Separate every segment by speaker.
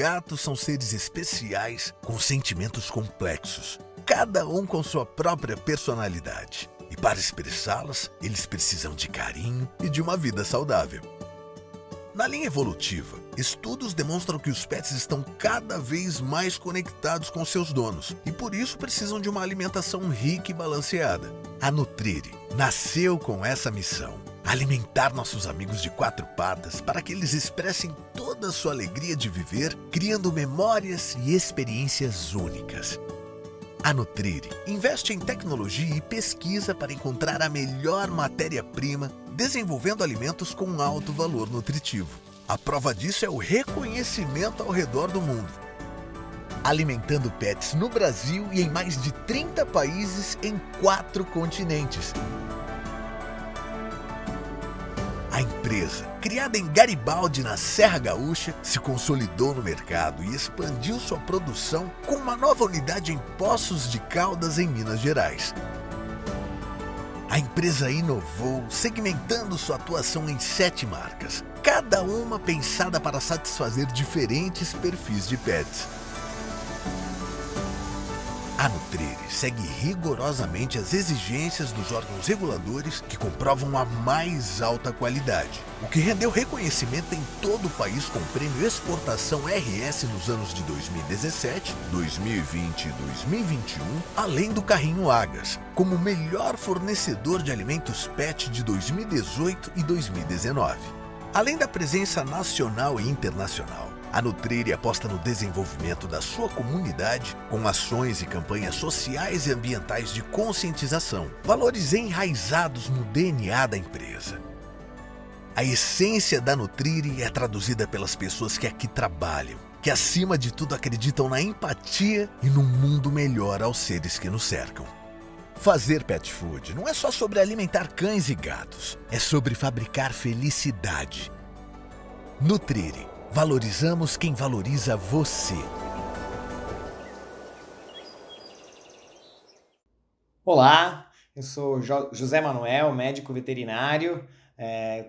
Speaker 1: gatos são seres especiais com sentimentos complexos, cada um com sua própria personalidade. E para expressá-las, eles precisam de carinho e de uma vida saudável. Na linha evolutiva, estudos demonstram que os pets estão cada vez mais conectados com seus donos e por isso precisam de uma alimentação rica e balanceada. A Nutrire nasceu com essa missão: alimentar nossos amigos de quatro patas para que eles expressem toda a sua alegria de viver, criando memórias e experiências únicas. A Nutrire investe em tecnologia e pesquisa para encontrar a melhor matéria-prima, desenvolvendo alimentos com alto valor nutritivo. A prova disso é o reconhecimento ao redor do mundo. Alimentando pets no Brasil e em mais de 30 países em 4 continentes. A empresa, criada em Garibaldi, na Serra Gaúcha, se consolidou no mercado e expandiu sua produção com uma nova unidade em Poços de Caldas, em Minas Gerais. A empresa inovou, segmentando sua atuação em 7 marcas, cada uma pensada para satisfazer diferentes perfis de pets. A Nutrire segue rigorosamente as exigências dos órgãos reguladores que comprovam a mais alta qualidade, o que rendeu reconhecimento em todo o país com o prêmio Exportação RS nos anos de 2017, 2020 e 2021, além do Carrinho Agas, como o melhor fornecedor de alimentos PET de 2018 e 2019. Além da presença nacional e internacional, a Nutrire aposta no desenvolvimento da sua comunidade com ações e campanhas sociais e ambientais de conscientização, valores enraizados no DNA da empresa. A essência da Nutrire é traduzida pelas pessoas que aqui trabalham, que acima de tudo acreditam na empatia e num mundo melhor aos seres que nos cercam. Fazer pet food não é só sobre alimentar cães e gatos, é sobre fabricar felicidade. Nutrire. Valorizamos quem valoriza você.
Speaker 2: Olá, eu sou José Manuel, médico veterinário.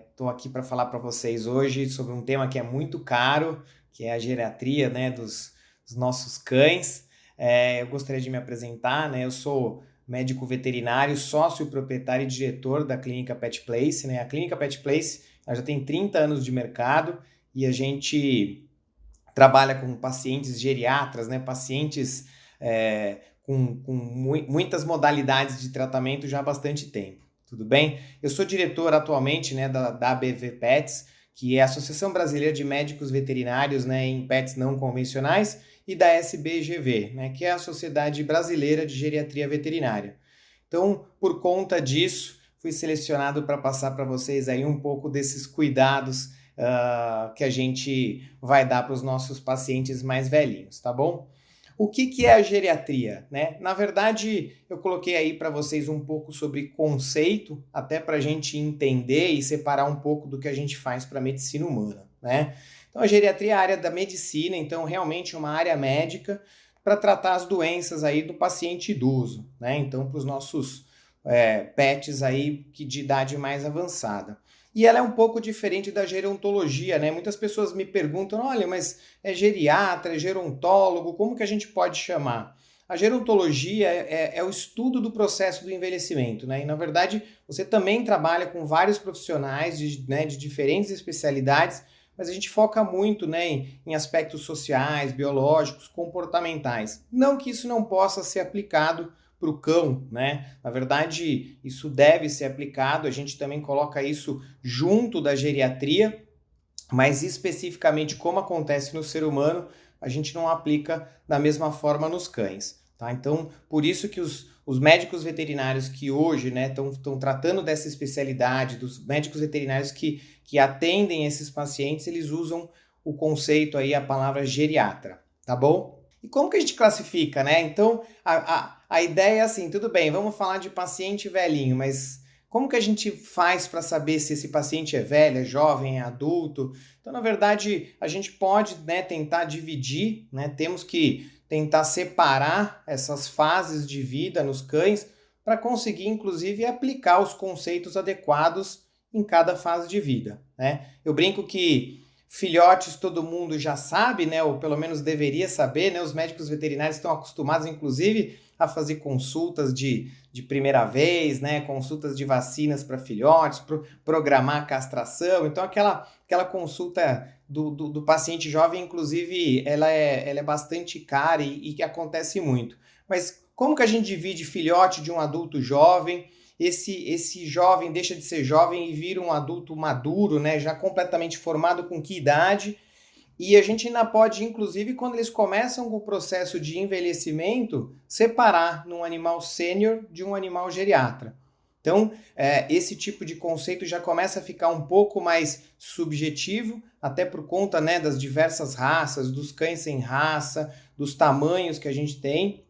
Speaker 2: Estou aqui para falar para vocês hoje sobre um tema que é muito caro, que é a geriatria, né, dos nossos cães. Eu gostaria de me apresentar, né? Eu sou médico veterinário, sócio, proprietário e diretor da Clínica Pet Place, né? A Clínica Pet Place ela já tem 30 anos de mercado e a gente trabalha com pacientes geriatras, né? Pacientes com muitas modalidades de tratamento já há bastante tempo, tudo bem? Eu sou diretor atualmente, né, da ABV Pets, que é a Associação Brasileira de Médicos Veterinários, né, em pets não convencionais, e da SBGV, né, que é a Sociedade Brasileira de Geriatria Veterinária. Então, por conta disso, fui selecionado para passar para vocês aí um pouco desses cuidados que a gente vai dar para os nossos pacientes mais velhinhos, tá bom? O que é a geriatria, né? Na verdade, eu coloquei aí para vocês um pouco sobre conceito, até para a gente entender e separar um pouco do que a gente faz para a medicina humana, né? Então, a geriatria é a área da medicina, então realmente uma área médica para tratar as doenças aí do paciente idoso, né? Então, para os nossos pets aí de idade mais avançada. E ela é um pouco diferente da gerontologia, né? Muitas pessoas me perguntam, olha, mas é geriatra, é gerontólogo, como que a gente pode chamar? A gerontologia é o estudo do processo do envelhecimento, né? E, na verdade, você também trabalha com vários profissionais de diferentes especialidades, mas a gente foca muito, né, em aspectos sociais, biológicos, comportamentais. Não que isso não possa ser aplicado para o cão, né? Na verdade, isso deve ser aplicado, a gente também coloca isso junto da geriatria, mas especificamente como acontece no ser humano, a gente não aplica da mesma forma nos cães, tá? Então, por isso que os médicos veterinários que hoje, né, estão tratando dessa especialidade, dos médicos veterinários que atendem esses pacientes, eles usam o conceito aí, a palavra geriatra, tá bom? E como que a gente classifica, né? Então, a ideia é assim, tudo bem, vamos falar de paciente velhinho, mas como que a gente faz para saber se esse paciente é velho, é jovem, é adulto? Então, na verdade, a gente pode, né, tentar dividir, né? Temos que tentar separar essas fases de vida nos cães para conseguir, inclusive, aplicar os conceitos adequados em cada fase de vida, né? Eu brinco que Filhotes todo mundo já sabe, né, ou pelo menos deveria saber, né, os médicos veterinários estão acostumados, inclusive, a fazer consultas de primeira vez, né, consultas de vacinas para filhotes, programar a castração. Então, aquela consulta do paciente jovem, inclusive, ela é bastante cara e que acontece muito. Mas como que a gente divide filhote de um adulto jovem? Esse jovem deixa de ser jovem e vira um adulto maduro, né, já completamente formado, com que idade? E a gente ainda pode, inclusive, quando eles começam com o processo de envelhecimento, separar num animal sênior de um animal geriatra. Então, esse tipo de conceito já começa a ficar um pouco mais subjetivo, até por conta, né, das diversas raças, dos cães sem raça, dos tamanhos que a gente tem.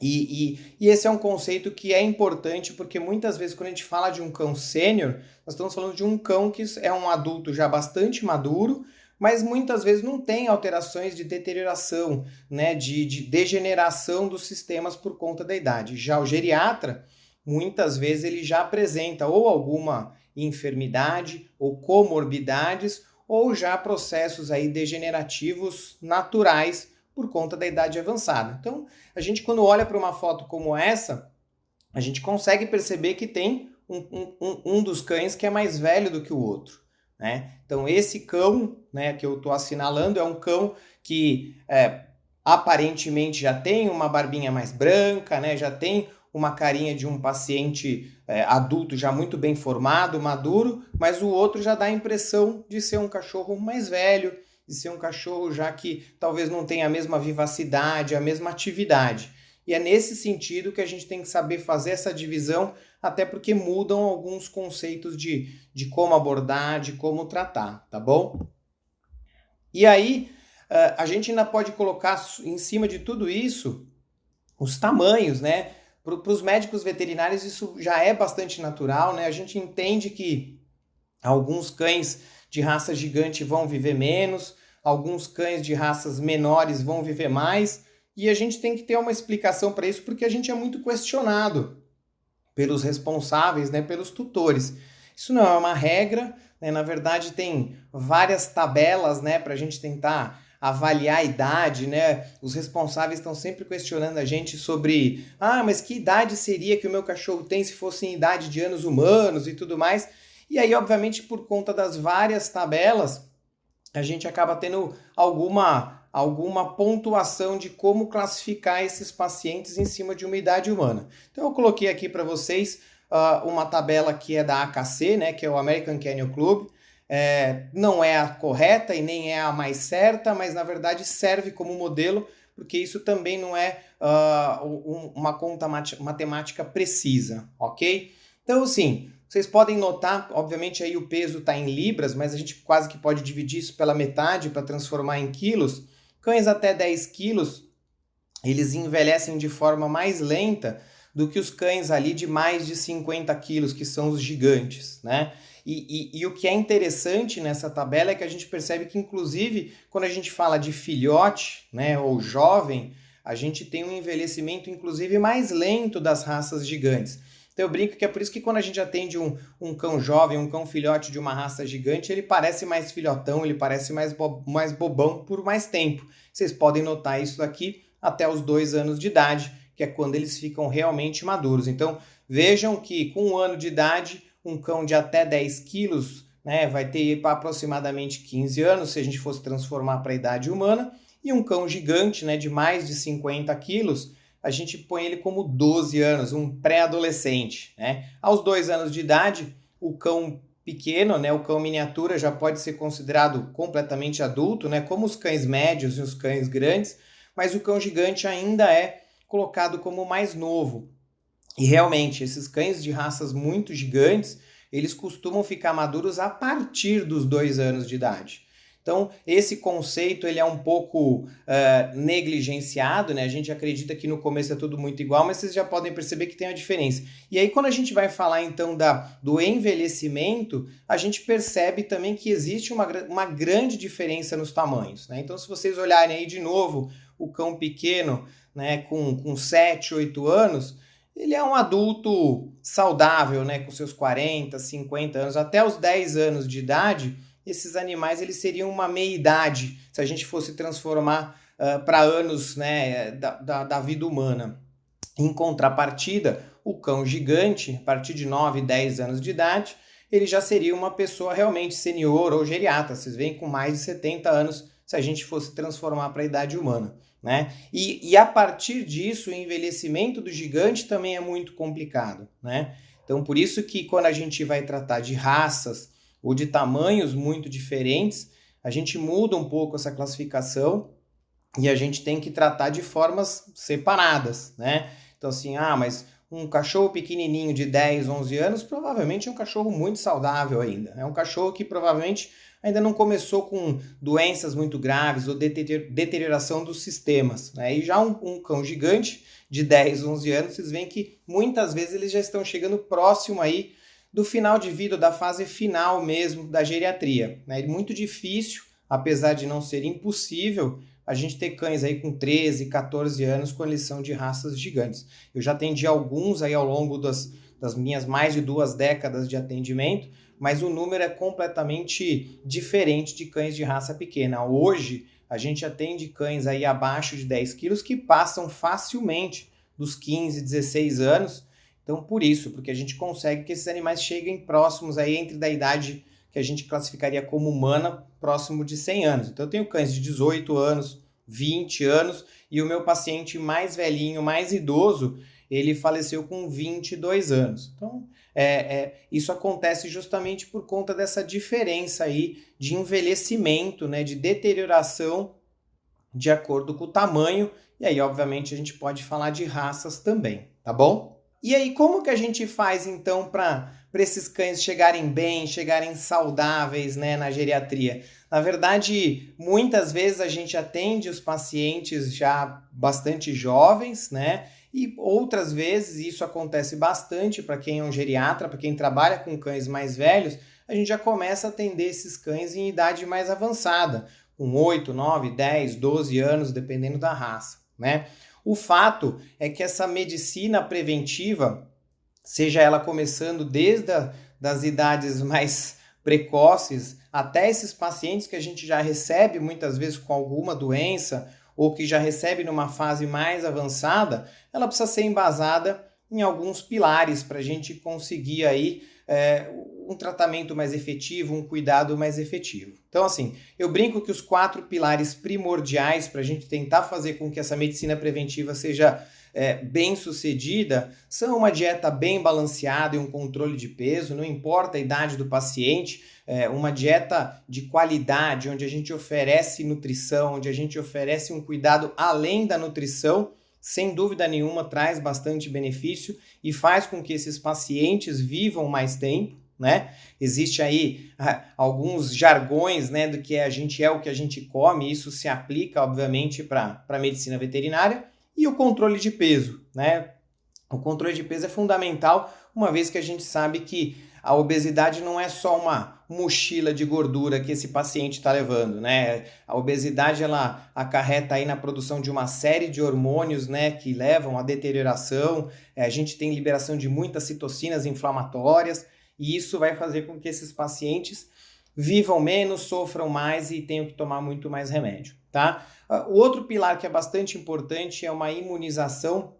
Speaker 2: E esse é um conceito que é importante, porque muitas vezes quando a gente fala de um cão sênior, nós estamos falando de um cão que é um adulto já bastante maduro, mas muitas vezes não tem alterações de deterioração, né, de degeneração dos sistemas por conta da idade. Já o geriatra, muitas vezes ele já apresenta ou alguma enfermidade ou comorbidades, ou já processos aí degenerativos naturais por conta da idade avançada. Então, a gente quando olha para uma foto como essa, a gente consegue perceber que tem um dos cães que é mais velho do que o outro, né? Então, esse cão, né, que eu estou assinalando é um cão que aparentemente já tem uma barbinha mais branca, né, já tem uma carinha de um paciente adulto já muito bem formado, maduro, mas o outro já dá a impressão de ser um cachorro mais velho, de ser um cachorro já que talvez não tenha a mesma vivacidade, a mesma atividade. E é nesse sentido que a gente tem que saber fazer essa divisão, até porque mudam alguns conceitos de como abordar, de como tratar, tá bom? E aí, a gente ainda pode colocar em cima de tudo isso os tamanhos, né? Para os médicos veterinários isso já é bastante natural, né? A gente entende que alguns cães de raça gigante vão viver menos, alguns cães de raças menores vão viver mais, e a gente tem que ter uma explicação para isso, porque a gente é muito questionado pelos responsáveis, né, pelos tutores. Isso não é uma regra, né? Na verdade tem várias tabelas, né, para a gente tentar avaliar a idade, né? Os responsáveis estão sempre questionando a gente sobre mas que idade seria que o meu cachorro tem se fosse em idade de anos humanos e tudo mais. E aí, obviamente, por conta das várias tabelas, a gente acaba tendo alguma pontuação de como classificar esses pacientes em cima de uma idade humana. Então eu coloquei aqui para vocês uma tabela que é da AKC, né, que é o American Kennel Club. Não é a correta e nem é a mais certa, mas na verdade serve como modelo, porque isso também não é uma conta matemática precisa, ok? Então, assim, vocês podem notar, obviamente aí o peso está em libras, mas a gente quase que pode dividir isso pela metade para transformar em quilos. Cães até 10 quilos, eles envelhecem de forma mais lenta do que os cães ali de mais de 50 quilos, que são os gigantes, né? E o que é interessante nessa tabela é que a gente percebe que, inclusive, quando a gente fala de filhote, né, ou jovem, a gente tem um envelhecimento, inclusive, mais lento das raças gigantes. Então eu brinco que é por isso que quando a gente atende um cão jovem, um cão filhote de uma raça gigante, ele parece mais filhotão, ele parece mais bobão por mais tempo. Vocês podem notar isso aqui até os 2 anos de idade, que é quando eles ficam realmente maduros. Então vejam que com 1 ano de idade, um cão de até 10 quilos, né, vai ter para aproximadamente 15 anos, se a gente fosse transformar para a idade humana, e um cão gigante, né, de mais de 50 quilos, a gente põe ele como 12 anos, um pré-adolescente, né? Aos 2 anos de idade, o cão pequeno, né, o cão miniatura já pode ser considerado completamente adulto, né, como os cães médios e os cães grandes, mas o cão gigante ainda é colocado como mais novo. E realmente, esses cães de raças muito gigantes, eles costumam ficar maduros a partir dos 2 anos de idade. Então, esse conceito ele é um pouco negligenciado, né? A gente acredita que no começo é tudo muito igual, mas vocês já podem perceber que tem uma diferença. E aí, quando a gente vai falar, então, do envelhecimento, a gente percebe também que existe uma grande diferença nos tamanhos, né? Então, se vocês olharem aí de novo o cão pequeno, né, com 7, 8 anos, ele é um adulto saudável, né, com seus 40, 50 anos, até os 10 anos de idade, esses animais eles seriam uma meia-idade, se a gente fosse transformar para anos, né, da vida humana. Em contrapartida, o cão gigante, a partir de 9, 10 anos de idade, ele já seria uma pessoa realmente senior ou geriatra. Vocês veem com mais de 70 anos se a gente fosse transformar para a idade humana, né? E a partir disso, o envelhecimento do gigante também é muito complicado, né? Então, por isso que quando a gente vai tratar de raças ou de tamanhos muito diferentes, a gente muda um pouco essa classificação e a gente tem que tratar de formas separadas, né? Então assim, mas um cachorro pequenininho de 10, 11 anos provavelmente é um cachorro muito saudável ainda. É um cachorro que provavelmente ainda não começou com doenças muito graves ou deterioração dos sistemas, né? E já um cão gigante de 10, 11 anos, vocês veem que muitas vezes eles já estão chegando próximo aí do final de vida, da fase final mesmo da geriatria, né? É muito difícil, apesar de não ser impossível, a gente ter cães aí com 13, 14 anos com eles são de raças gigantes. Eu já atendi alguns aí ao longo das minhas mais de 2 décadas de atendimento, mas o número é completamente diferente de cães de raça pequena. Hoje, a gente atende cães aí abaixo de 10 quilos que passam facilmente dos 15, 16 anos. Então, por isso, porque a gente consegue que esses animais cheguem próximos aí entre da idade que a gente classificaria como humana, próximo de 100 anos. Então eu tenho cães de 18 anos, 20 anos, e o meu paciente mais velhinho, mais idoso, ele faleceu com 22 anos. Então isso acontece justamente por conta dessa diferença aí de envelhecimento, né, de deterioração de acordo com o tamanho, e aí obviamente a gente pode falar de raças também, tá bom? E aí, como que a gente faz, então, para esses cães chegarem bem, chegarem saudáveis, né, na geriatria? Na verdade, muitas vezes a gente atende os pacientes já bastante jovens, né? E outras vezes, isso acontece bastante para quem é um geriatra, para quem trabalha com cães mais velhos, a gente já começa a atender esses cães em idade mais avançada, com 8, 9, 10, 12 anos, dependendo da raça, né? O fato é que essa medicina preventiva, seja ela começando desde das idades mais precoces até esses pacientes que a gente já recebe muitas vezes com alguma doença ou que já recebe numa fase mais avançada, ela precisa ser embasada em alguns pilares para a gente conseguir aí um tratamento mais efetivo, um cuidado mais efetivo. Então, assim, eu brinco que os 4 pilares primordiais para a gente tentar fazer com que essa medicina preventiva seja bem sucedida são uma dieta bem balanceada e um controle de peso, não importa a idade do paciente, uma dieta de qualidade, onde a gente oferece nutrição, onde a gente oferece um cuidado além da nutrição, sem dúvida nenhuma traz bastante benefício e faz com que esses pacientes vivam mais tempo, né? Existe aí alguns jargões, né, do que a gente é o que a gente come, isso se aplica obviamente para a medicina veterinária. E o controle de peso, né? O controle de peso é fundamental, uma vez que a gente sabe que a obesidade não é só uma mochila de gordura que esse paciente está levando, né? A obesidade, ela acarreta aí na produção de uma série de hormônios, né, que levam à deterioração, a gente tem liberação de muitas citocinas inflamatórias, e isso vai fazer com que esses pacientes vivam menos, sofram mais e tenham que tomar muito mais remédio, tá? O outro pilar que é bastante importante é uma imunização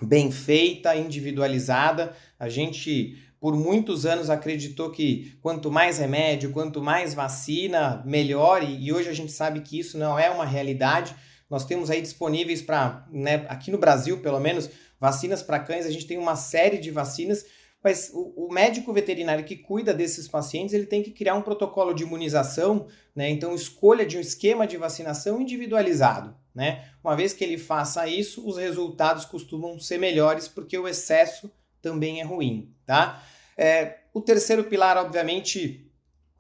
Speaker 2: bem feita, individualizada. A gente, por muitos anos, acreditou que quanto mais remédio, quanto mais vacina, melhor, e hoje a gente sabe que isso não é uma realidade. Nós temos aí disponíveis para, né, aqui no Brasil, pelo menos, vacinas para cães, a gente tem uma série de vacinas, mas o médico veterinário que cuida desses pacientes, ele tem que criar um protocolo de imunização, né? Então escolha de um esquema de vacinação individualizado, né? Uma vez que ele faça isso, os resultados costumam ser melhores, porque o excesso também é ruim, tá? O terceiro pilar, obviamente,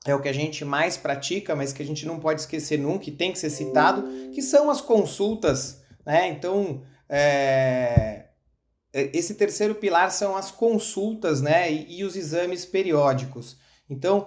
Speaker 2: é o que a gente mais pratica, mas que a gente não pode esquecer nunca, que tem que ser citado, que são as consultas, né? Então, esse terceiro pilar são as consultas, né, e os exames periódicos. Então,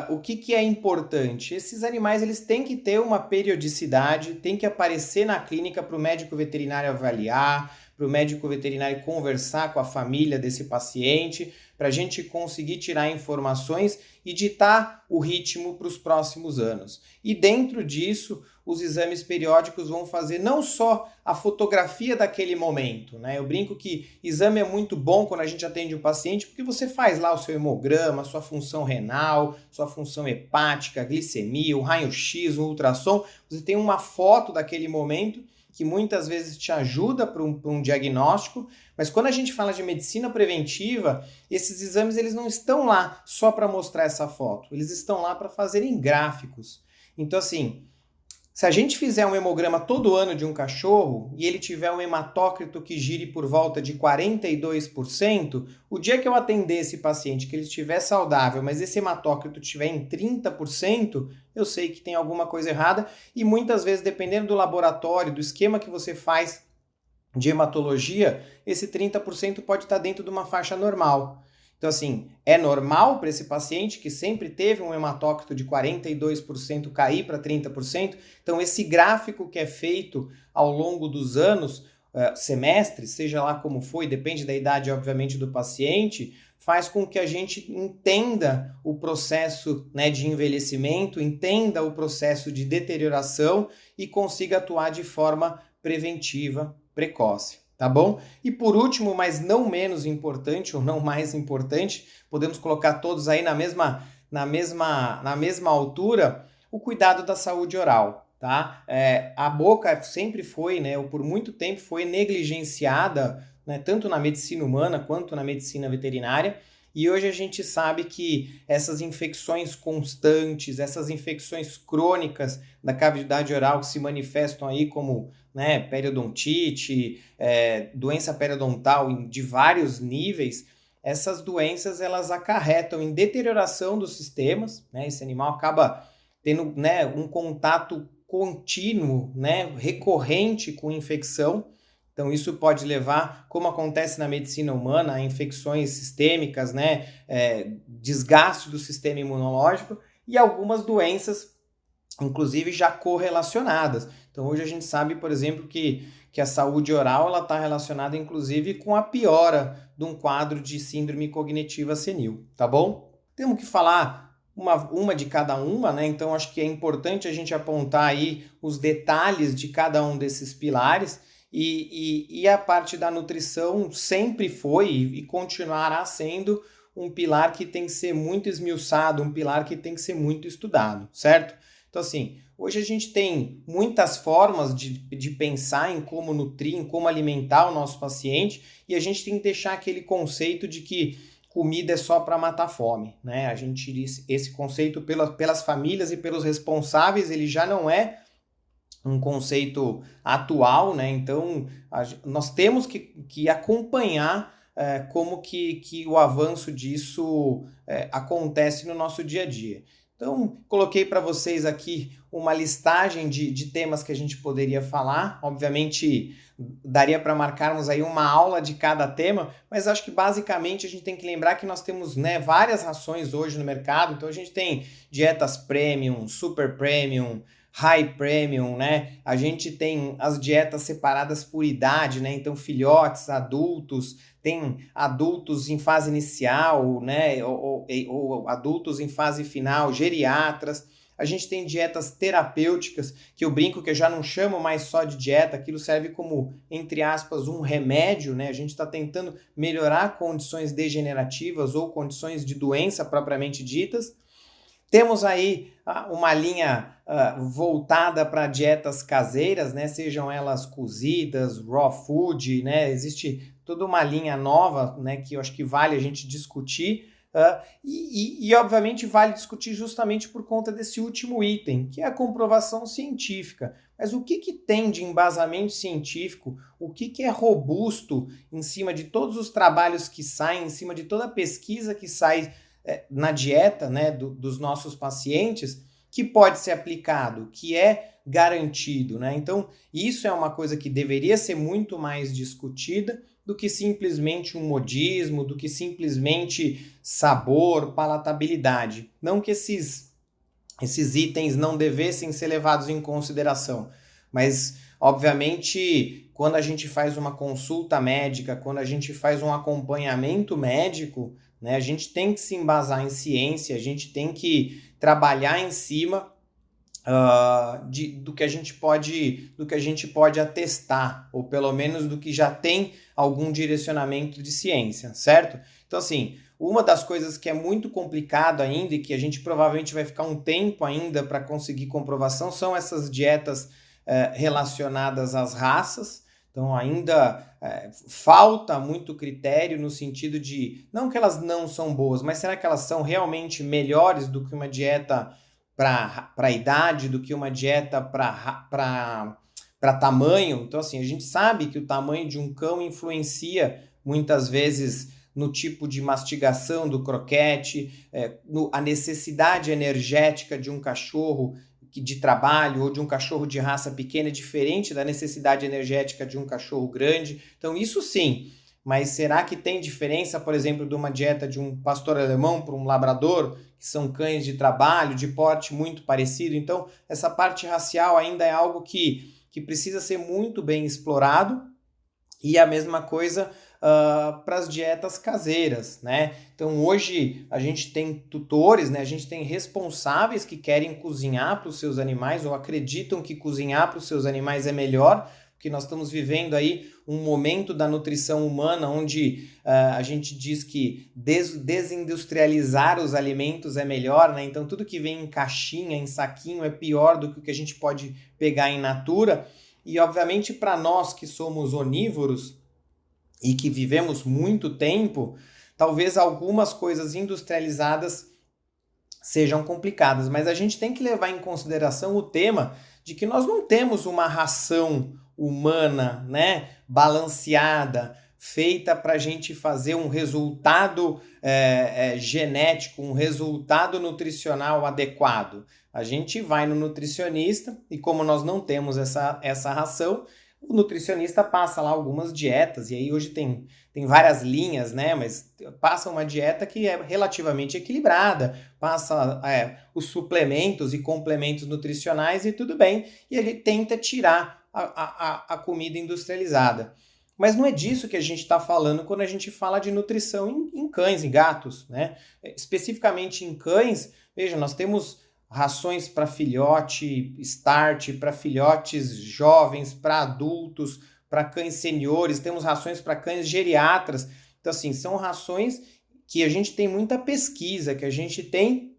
Speaker 2: o que é importante? Esses animais eles têm que ter uma periodicidade, tem que aparecer na clínica para o médico veterinário avaliar, para o médico veterinário conversar com a família desse paciente, para a gente conseguir tirar informações e ditar o ritmo para os próximos anos. E dentro disso, os exames periódicos vão fazer não só a fotografia daquele momento, né? Eu brinco que exame é muito bom quando a gente atende um paciente, porque você faz lá o seu hemograma, sua função renal, sua função hepática, glicemia, o raio-x, o ultrassom, você tem uma foto daquele momento que muitas vezes te ajuda para um diagnóstico, mas quando a gente fala de medicina preventiva, esses exames eles não estão lá só para mostrar essa foto, eles estão lá para fazerem gráficos. Então assim, se a gente fizer um hemograma todo ano de um cachorro e ele tiver um hematócrito que gire por volta de 42%, o dia que eu atender esse paciente, que ele estiver saudável, mas esse hematócrito estiver em 30%, eu sei que tem alguma coisa errada e muitas vezes, dependendo do laboratório, do esquema que você faz de hematologia, esse 30% pode estar dentro de uma faixa normal. Então, assim, é normal para esse paciente que sempre teve um hematócrito de 42% cair para 30%. Então, esse gráfico que é feito ao longo dos anos, semestres, seja lá como foi, depende da idade, obviamente, do paciente, faz com que a gente entenda o processo, né, de envelhecimento, entenda o processo de deterioração e consiga atuar de forma preventiva, precoce. Tá bom? E por último, mas não menos importante, ou não mais importante, podemos colocar todos aí na mesma altura, o cuidado da saúde oral, tá? A boca sempre foi, né, ou por muito tempo foi negligenciada, né, tanto na medicina humana quanto na medicina veterinária, e hoje a gente sabe que essas infecções constantes, essas infecções crônicas da cavidade oral que se manifestam aí como, né, periodontite, doença periodontal de vários níveis, essas doenças elas acarretam em deterioração dos sistemas, né, esse animal acaba tendo, né, um contato contínuo, né, recorrente com infecção. Então, isso pode levar, como acontece na medicina humana, a infecções sistêmicas, né, desgaste do sistema imunológico e algumas doenças, inclusive, já correlacionadas. Então, hoje a gente sabe, por exemplo, que a saúde oral está relacionada, inclusive, com a piora de um quadro de síndrome cognitiva senil, tá bom? Temos que falar uma de cada uma, né? Então, acho que é importante a gente apontar aí os detalhes de cada um desses pilares. E a parte da nutrição sempre foi e continuará sendo um pilar que tem que ser muito esmiuçado, um pilar que tem que ser muito estudado, certo? Então, assim, hoje a gente tem muitas formas de pensar em como nutrir, em como alimentar o nosso paciente, e a gente tem que deixar aquele conceito de que comida é só para matar fome, né? A gente, esse conceito pelas famílias e pelos responsáveis, ele já não é um conceito atual, né? Então, nós temos que acompanhar como que o avanço disso acontece no nosso dia a dia. Então, coloquei para vocês aqui uma listagem de temas que a gente poderia falar. Obviamente, daria para marcarmos aí uma aula de cada tema, mas acho que basicamente a gente tem que lembrar que nós temos, né, várias rações hoje no mercado. Então, a gente tem dietas premium, super premium, high premium, né? A gente tem as dietas separadas por idade, né? Então, filhotes, adultos, tem adultos em fase inicial, né? Ou adultos em fase final, geriatras. A gente tem dietas terapêuticas, que eu brinco que eu já não chamo mais só de dieta, aquilo serve como, entre aspas, um remédio, né? A gente está tentando melhorar condições degenerativas ou condições de doença propriamente ditas. Temos aí uma linha voltada para dietas caseiras, né? Sejam elas cozidas, raw food, né? Existe toda uma linha nova, né, que eu acho que vale a gente discutir. E obviamente vale discutir justamente por conta desse último item, que é a comprovação científica. Mas o que tem de embasamento científico, o que é robusto em cima de todos os trabalhos que saem, em cima de toda a pesquisa que sai na dieta, né, dos nossos pacientes, que pode ser aplicado, que é garantido, né? Então, isso é uma coisa que deveria ser muito mais discutida do que simplesmente um modismo, do que simplesmente sabor, palatabilidade. Não que esses itens não devessem ser levados em consideração, mas, obviamente, quando a gente faz uma consulta médica, quando a gente faz um acompanhamento médico, né, a gente tem que se embasar em ciência, a gente tem que trabalhar em cima do que a gente pode atestar, ou pelo menos do que já tem algum direcionamento de ciência, certo? Então, assim, uma das coisas que é muito complicado ainda e que a gente provavelmente vai ficar um tempo ainda para conseguir comprovação são essas dietas relacionadas às raças. Então, ainda falta muito critério no sentido de, não que elas não são boas, mas será que elas são realmente melhores do que uma dieta para a idade, do que uma dieta para tamanho? Então, assim, a gente sabe que o tamanho de um cão influencia muitas vezes no tipo de mastigação do croquete, a necessidade energética de um cachorro de trabalho ou de um cachorro de raça pequena é diferente da necessidade energética de um cachorro grande. Então, isso sim. Mas será que tem diferença, por exemplo, de uma dieta de um pastor alemão para um labrador, que são cães de trabalho, de porte muito parecido? Então, essa parte racial ainda é algo que precisa ser muito bem explorado. E a mesma coisa para as dietas caseiras, né? Então, hoje a gente tem tutores, né? A gente tem responsáveis que querem cozinhar para os seus animais ou acreditam que cozinhar para os seus animais é melhor, porque nós estamos vivendo aí um momento da nutrição humana onde a gente diz que desindustrializar os alimentos é melhor, né? Então, tudo que vem em caixinha, em saquinho, é pior do que o que a gente pode pegar in natura. E, obviamente, para nós que somos onívoros e que vivemos muito tempo, talvez algumas coisas industrializadas sejam complicadas, mas a gente tem que levar em consideração o tema de que nós não temos uma ração humana, né, balanceada, feita para a gente fazer um resultado genético, um resultado nutricional adequado. A gente vai no nutricionista e, como nós não temos essa ração, o nutricionista passa lá algumas dietas, e aí hoje tem várias linhas, né? Mas passa uma dieta que é relativamente equilibrada, passa os suplementos e complementos nutricionais e tudo bem, e ele tenta tirar a comida industrializada. Mas não é disso que a gente está falando quando a gente fala de nutrição em cães e gatos, né? Especificamente em cães, veja, nós temos rações para filhote start, para filhotes jovens, para adultos, para cães seniores, temos rações para cães geriatras. Então, assim, são rações que a gente tem muita pesquisa, que a gente tem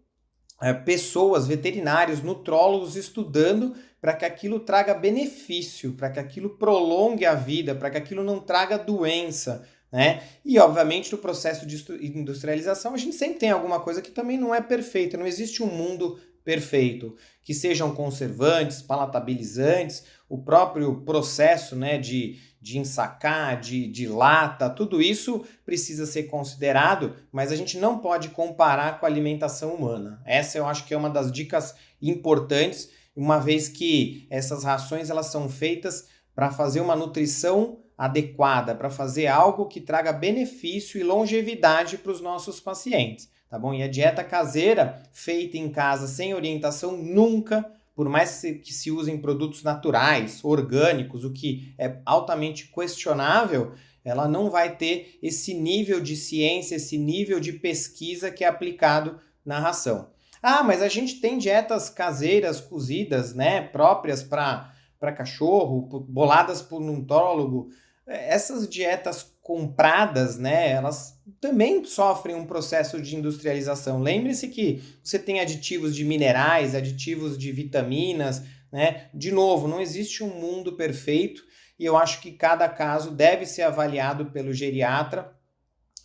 Speaker 2: pessoas, veterinários, nutrólogos estudando para que aquilo traga benefício, para que aquilo prolongue a vida, para que aquilo não traga doença, né? E, obviamente, no processo de industrialização, a gente sempre tem alguma coisa que também não é perfeita, não existe um mundo perfeito, que sejam conservantes, palatabilizantes, o próprio processo, né, de ensacar, de lata, tudo isso precisa ser considerado, mas a gente não pode comparar com a alimentação humana. Essa eu acho que é uma das dicas importantes, uma vez que essas rações elas são feitas para fazer uma nutrição adequada, para fazer algo que traga benefício e longevidade para os nossos pacientes. Tá bom? E a dieta caseira, feita em casa, sem orientação, nunca, por mais que se usem produtos naturais, orgânicos, o que é altamente questionável, ela não vai ter esse nível de ciência, esse nível de pesquisa que é aplicado na ração. Ah, mas a gente tem dietas caseiras, cozidas, né, próprias para cachorro, boladas por um nutrólogo. Essas dietas compradas, né, elas também sofrem um processo de industrialização. Lembre-se que você tem aditivos de minerais, aditivos de vitaminas, né? De novo, não existe um mundo perfeito e eu acho que cada caso deve ser avaliado pelo geriatra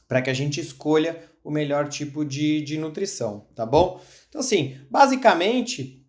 Speaker 2: para que a gente escolha o melhor tipo de nutrição, tá bom? Então, assim, basicamente,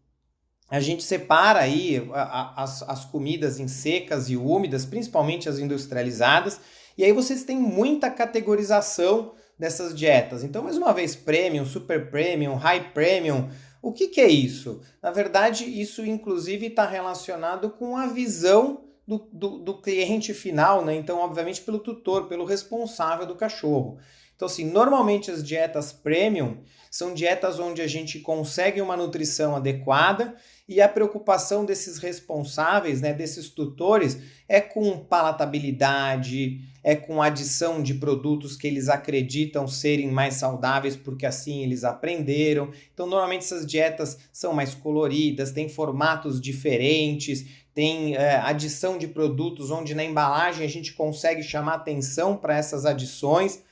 Speaker 2: a gente separa aí as comidas em secas e úmidas, principalmente as industrializadas, e aí vocês têm muita categorização dessas dietas. Então, mais uma vez, premium, super premium, high premium, o que é isso? Na verdade, isso inclusive está relacionado com a visão do cliente final, né? Então, obviamente, pelo tutor, pelo responsável do cachorro. Então, assim, normalmente as dietas premium são dietas onde a gente consegue uma nutrição adequada e a preocupação desses responsáveis, né, desses tutores, é com palatabilidade, é com adição de produtos que eles acreditam serem mais saudáveis porque assim eles aprenderam. Então, normalmente essas dietas são mais coloridas, têm formatos diferentes, tem adição de produtos onde na embalagem a gente consegue chamar atenção para essas adições.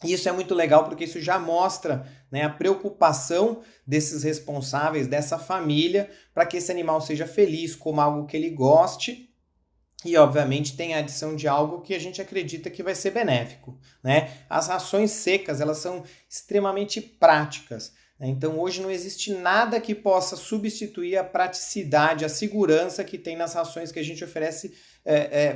Speaker 2: E isso é muito legal porque isso já mostra, né, a preocupação desses responsáveis, dessa família, para que esse animal seja feliz, coma algo que ele goste e, obviamente, tem a adição de algo que a gente acredita que vai ser benéfico, né? As rações secas, elas são extremamente práticas. Então, hoje não existe nada que possa substituir a praticidade, a segurança que tem nas rações que a gente oferece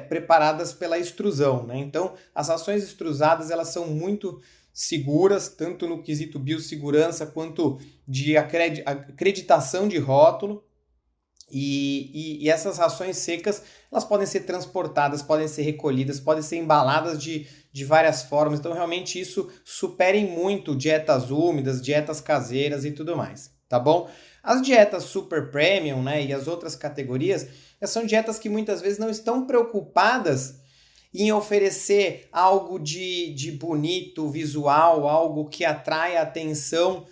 Speaker 2: preparadas pela extrusão, né? Então, as rações extrusadas, elas são muito seguras, tanto no quesito biossegurança quanto de acreditação de rótulo. E essas rações secas, elas podem ser transportadas, podem ser recolhidas, podem ser embaladas de várias formas. Então, realmente, isso supera em muito dietas úmidas, dietas caseiras e tudo mais, tá bom? As dietas super premium, né, e as outras categorias, são dietas que muitas vezes não estão preocupadas em oferecer algo de bonito, visual, algo que atrai a atenção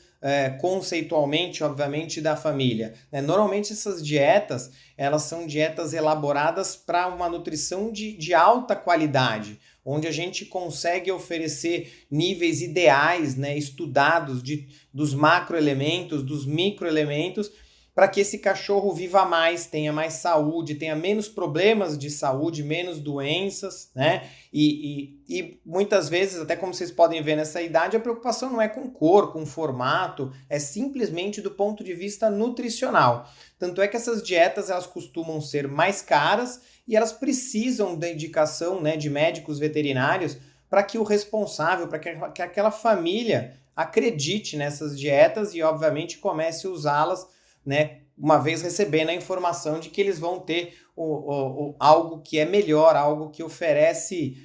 Speaker 2: conceitualmente, obviamente, da família. Normalmente essas dietas, elas são dietas elaboradas para uma nutrição de alta qualidade, onde a gente consegue oferecer níveis ideais, né, estudados dos macroelementos, dos microelementos, para que esse cachorro viva mais, tenha mais saúde, tenha menos problemas de saúde, menos doenças, né? E muitas vezes, até como vocês podem ver nessa idade, a preocupação não é com cor, com formato, é simplesmente do ponto de vista nutricional. Tanto é que essas dietas, elas costumam ser mais caras e elas precisam da indicação, né, de médicos veterinários para que o responsável, para que aquela família acredite nessas dietas e, obviamente, comece a usá-las, né, uma vez recebendo a informação de que eles vão ter algo que é melhor, algo que oferece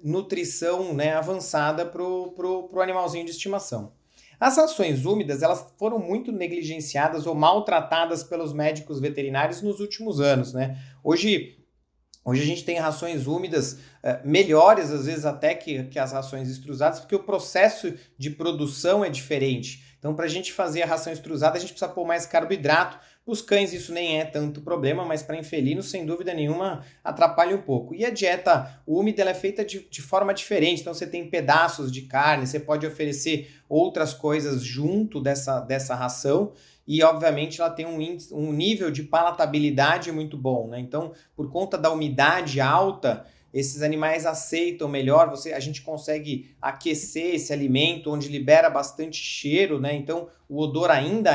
Speaker 2: nutrição, né, avançada para o animalzinho de estimação. As rações úmidas, elas foram muito negligenciadas ou maltratadas pelos médicos veterinários nos últimos anos, né? Hoje a gente tem rações úmidas melhores, às vezes até que as rações extrusadas, porque o processo de produção é diferente. Então, para a gente fazer a ração extrusada, a gente precisa pôr mais carboidrato. Para os cães isso nem é tanto problema, mas para infelinos, sem dúvida nenhuma, atrapalha um pouco. E a dieta úmida, ela é feita de forma diferente. Então, você tem pedaços de carne, você pode oferecer outras coisas junto dessa ração. E, obviamente, ela tem um nível de palatabilidade muito bom, né? Então, por conta da umidade alta, esses animais aceitam melhor, a gente consegue aquecer esse alimento, onde libera bastante cheiro, né? Então, o odor ainda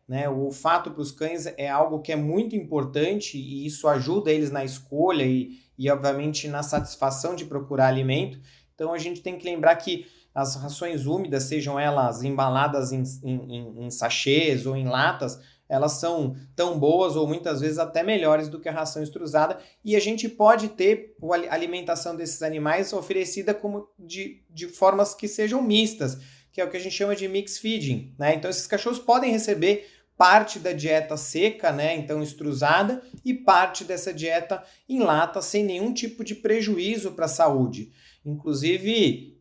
Speaker 2: né? O olfato para os cães é algo que é muito importante e isso ajuda eles na escolha e, obviamente, na satisfação de procurar alimento. Então, a gente tem que lembrar que as rações úmidas, sejam elas embaladas em sachês ou em latas, elas são tão boas ou muitas vezes até melhores do que a ração extrusada e a gente pode ter a alimentação desses animais oferecida como de formas que sejam mistas, que é o que a gente chama de mix feeding, né? Então esses cachorros podem receber parte da dieta seca, né, então extrusada, e parte dessa dieta em lata sem nenhum tipo de prejuízo para a saúde. Inclusive,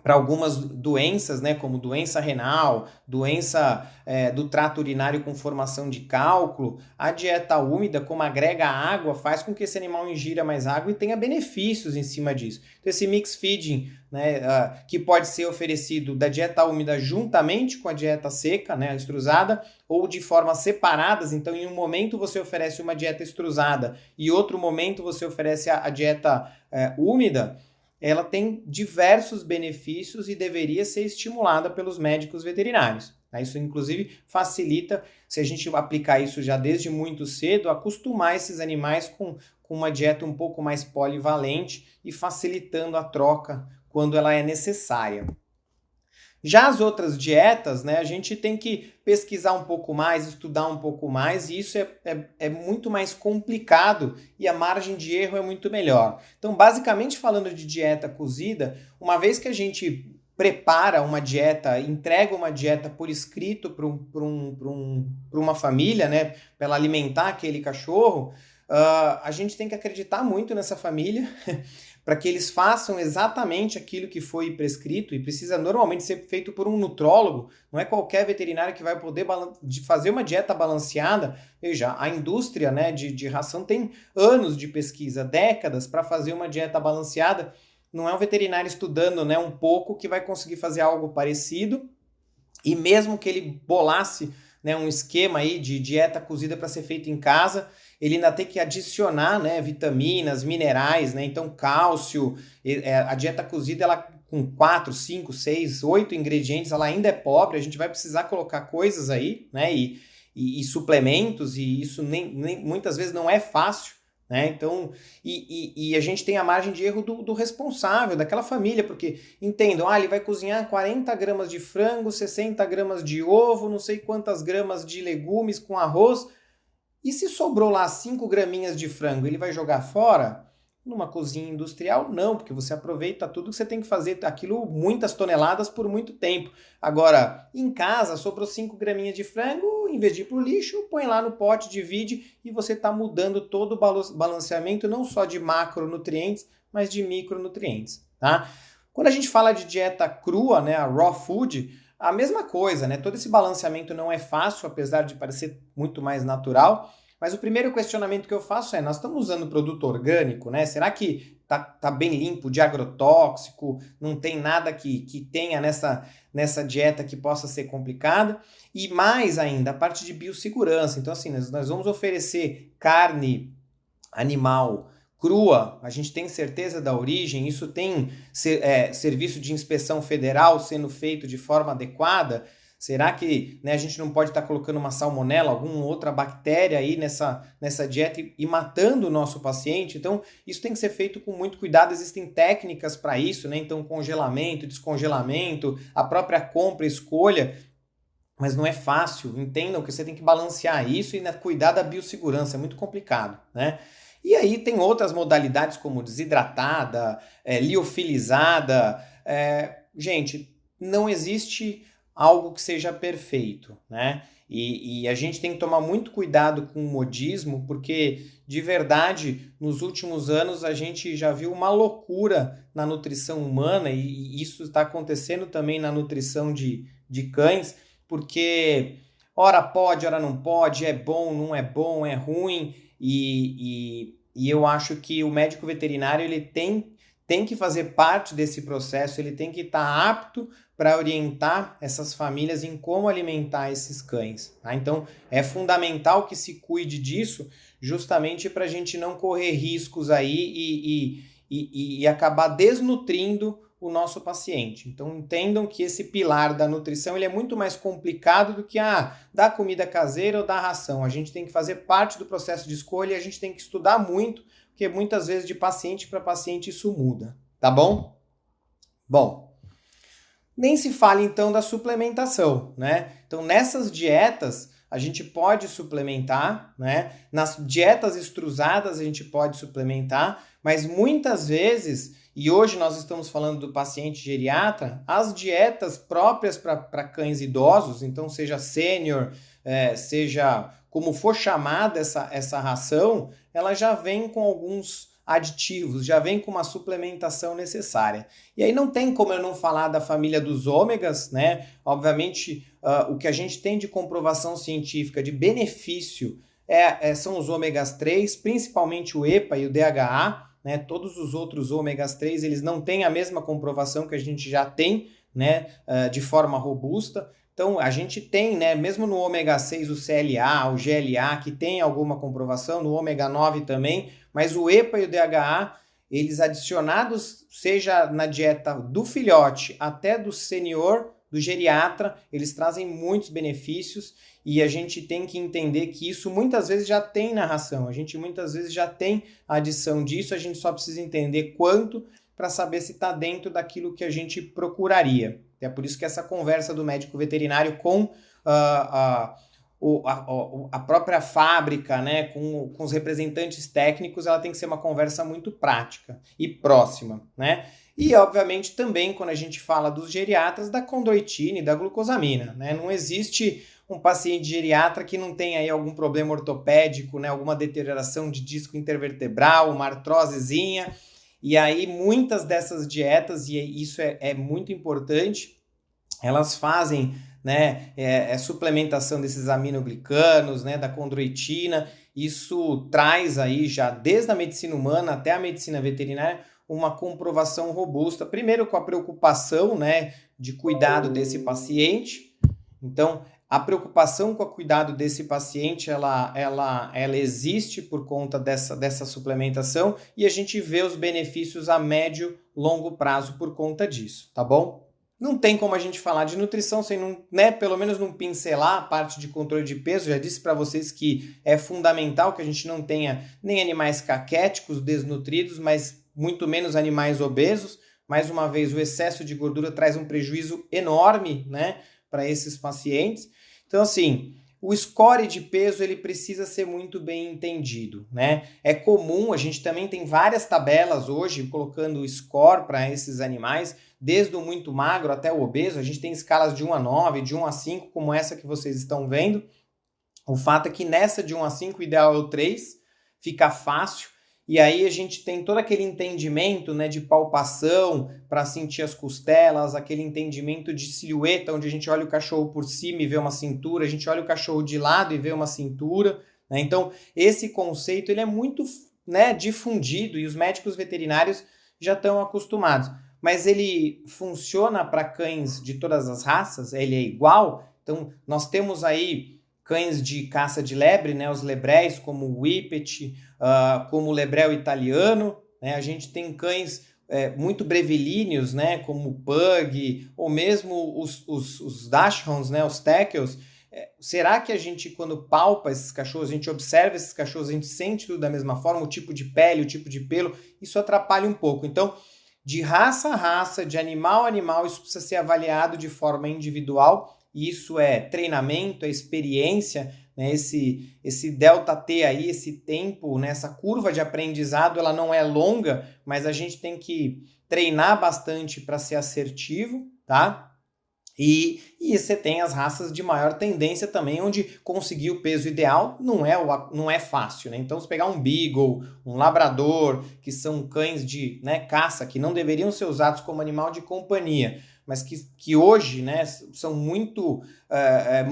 Speaker 2: para algumas doenças, né, como doença renal, doença do trato urinário com formação de cálculo, a dieta úmida, como agrega água, faz com que esse animal ingira mais água e tenha benefícios em cima disso. Então, esse mix feeding, né, que pode ser oferecido da dieta úmida juntamente com a dieta seca, né, extrusada, ou de formas separadas. Então, em um momento você oferece uma dieta extrusada e outro momento você oferece a dieta úmida, ela tem diversos benefícios e deveria ser estimulada pelos médicos veterinários. Isso, inclusive, facilita, se a gente aplicar isso já desde muito cedo, acostumar esses animais com uma dieta um pouco mais polivalente e facilitando a troca quando ela é necessária. Já as outras dietas, né, a gente tem que pesquisar um pouco mais, estudar um pouco mais, e isso é muito mais complicado e a margem de erro é muito melhor. Então, basicamente falando de dieta cozida, uma vez que a gente prepara uma dieta, entrega uma dieta por escrito para uma família, né, para ela alimentar aquele cachorro, a gente tem que acreditar muito nessa família para que eles façam exatamente aquilo que foi prescrito, e precisa normalmente ser feito por um nutrólogo, não é qualquer veterinário que vai poder fazer uma dieta balanceada. Veja, a indústria, né, de ração tem anos de pesquisa, décadas, para fazer uma dieta balanceada. Não é um veterinário estudando, né, um pouco que vai conseguir fazer algo parecido, e mesmo que ele bolasse, né, um esquema aí de dieta cozida para ser feito em casa, ele ainda tem que adicionar, né, vitaminas, minerais, né, então cálcio. A dieta cozida, ela com 4, 5, 6, 8 ingredientes, ela ainda é pobre, a gente vai precisar colocar coisas aí, né, e suplementos, e isso nem muitas vezes não é fácil, né, então, e a gente tem a margem de erro do responsável, daquela família, porque entendam, ele vai cozinhar 40 gramas de frango, 60 gramas de ovo, não sei quantas gramas de legumes com arroz. E se sobrou lá 5 graminhas de frango, ele vai jogar fora? Numa cozinha industrial, não, porque você aproveita tudo que você tem que fazer, aquilo muitas toneladas por muito tempo. Agora, em casa, sobrou 5 graminhas de frango, em vez de ir para o lixo, põe lá no pote, divide, e você está mudando todo o balanceamento, não só de macronutrientes, mas de micronutrientes, tá? Quando a gente fala de dieta crua, né, a raw food, a mesma coisa, né? Todo esse balanceamento não é fácil, apesar de parecer muito mais natural, mas o primeiro questionamento que eu faço é, nós estamos usando produto orgânico, né? Será que tá bem limpo de agrotóxico, não tem nada que tenha nessa dieta que possa ser complicada? E mais ainda, a parte de biossegurança. Então, assim, nós vamos oferecer carne animal crua, a gente tem certeza da origem, isso tem serviço de inspeção federal sendo feito de forma adequada? Será que, né, a gente não pode estar colocando uma salmonela, alguma outra bactéria aí nessa dieta e matando o nosso paciente? Então, isso tem que ser feito com muito cuidado, existem técnicas para isso, né? Então, congelamento, descongelamento, a própria compra, escolha, mas não é fácil. Entendam que você tem que balancear isso e, né, cuidar da biossegurança, é muito complicado, né? E aí tem outras modalidades como desidratada, liofilizada. Gente, não existe algo que seja perfeito, né? E a gente tem que tomar muito cuidado com o modismo, porque, de verdade, nos últimos anos a gente já viu uma loucura na nutrição humana, e isso está acontecendo também na nutrição de cães, porque ora pode, ora não pode, é bom, é ruim. E eu acho que o médico veterinário ele tem que fazer parte desse processo, ele tem que estar apto para orientar essas famílias em como alimentar esses cães, tá? Então, é fundamental que se cuide disso, justamente para a gente não correr riscos aí e acabar desnutrindo o nosso paciente. Então, entendam que esse pilar da nutrição ele é muito mais complicado do que dar comida caseira ou dar ração. A gente tem que fazer parte do processo de escolha e a gente tem que estudar muito, porque muitas vezes de paciente para paciente isso muda, tá bom? Bom, nem se fala então da suplementação, né? Então, nessas dietas, a gente pode suplementar, né? Nas dietas extrusadas a gente pode suplementar, mas muitas vezes, e hoje nós estamos falando do paciente geriatra, as dietas próprias para cães idosos, então seja sênior, seja como for chamada essa ração, ela já vem com alguns aditivos, já vem com uma suplementação necessária. E aí não tem como eu não falar da família dos ômegas, né? Obviamente, o que a gente tem de comprovação científica de benefício são os ômegas 3, principalmente o EPA e o DHA, né? Todos os outros ômegas 3, eles não têm a mesma comprovação que a gente já tem, né? De forma robusta. Então, a gente tem, né, mesmo no ômega 6, o CLA, o GLA, que tem alguma comprovação, no ômega 9 também, mas o EPA e o DHA, eles adicionados, seja na dieta do filhote até do senior, do geriatra, eles trazem muitos benefícios e a gente tem que entender que isso muitas vezes já tem na ração, a gente muitas vezes já tem a adição disso, a gente só precisa entender quanto para saber se está dentro daquilo que a gente procuraria, É por isso que essa conversa do médico veterinário com a própria fábrica, né, com os representantes técnicos, ela tem que ser uma conversa muito prática e próxima, né? E, obviamente, também, quando a gente fala dos geriatras, da condroitina e da glucosamina, né? Não existe um paciente geriatra que não tenha aí algum problema ortopédico, né, alguma deterioração de disco intervertebral, uma artrosezinha, e aí muitas dessas dietas, e isso é muito importante, elas fazem, né, suplementação desses aminoglicanos, né, da condroitina. Isso traz aí já desde a medicina humana até a medicina veterinária uma comprovação robusta, primeiro com a preocupação, né, de cuidado desse paciente. Então, a preocupação com o cuidado desse paciente, ela existe por conta dessa suplementação, e a gente vê os benefícios a médio, longo prazo por conta disso, tá bom? Não tem como a gente falar de nutrição sem, né, pelo menos não pincelar a parte de controle de peso. Já disse para vocês que é fundamental que a gente não tenha nem animais caquéticos, desnutridos, mas muito menos animais obesos. Mais uma vez, o excesso de gordura traz um prejuízo enorme, né, para esses pacientes. Então, assim, o score de peso ele precisa ser muito bem entendido, né? É comum, a gente também tem várias tabelas hoje colocando o score para esses animais, desde o muito magro até o obeso. A gente tem escalas de 1 a 9, de 1 a 5, como essa que vocês estão vendo. O fato é que nessa de 1 a 5 o ideal é o 3, fica fácil. E aí a gente tem todo aquele entendimento, né, de palpação para sentir as costelas, aquele entendimento de silhueta, onde a gente olha o cachorro por cima e vê uma cintura, a gente olha o cachorro de lado e vê uma cintura, né? Então, esse conceito ele é muito, né, difundido e os médicos veterinários já estão acostumados. Mas ele funciona para cães de todas as raças? Ele é igual? Então, nós temos aí cães de caça de lebre, né, os lebréis, como o Whippet, como o lebrel italiano, né? A gente tem cães muito brevilíneos, né, como o Pug, ou mesmo os Dachshunds, né, os Teckels. Será que a gente, quando palpa esses cachorros, a gente observa esses cachorros, a gente sente tudo da mesma forma, o tipo de pele, o tipo de pelo? Isso atrapalha um pouco. Então, de raça a raça, de animal a animal, isso precisa ser avaliado de forma individual. Isso é treinamento, é experiência, né? Esse delta T aí, esse tempo, né? Essa curva de aprendizado, ela não é longa, mas a gente tem que treinar bastante para ser assertivo, tá? E você tem as raças de maior tendência também, onde conseguir o peso ideal não é fácil, né? Então, se pegar um Beagle, um Labrador, que são cães de, né, caça, que não deveriam ser usados como animal de companhia, mas que hoje, né, são muito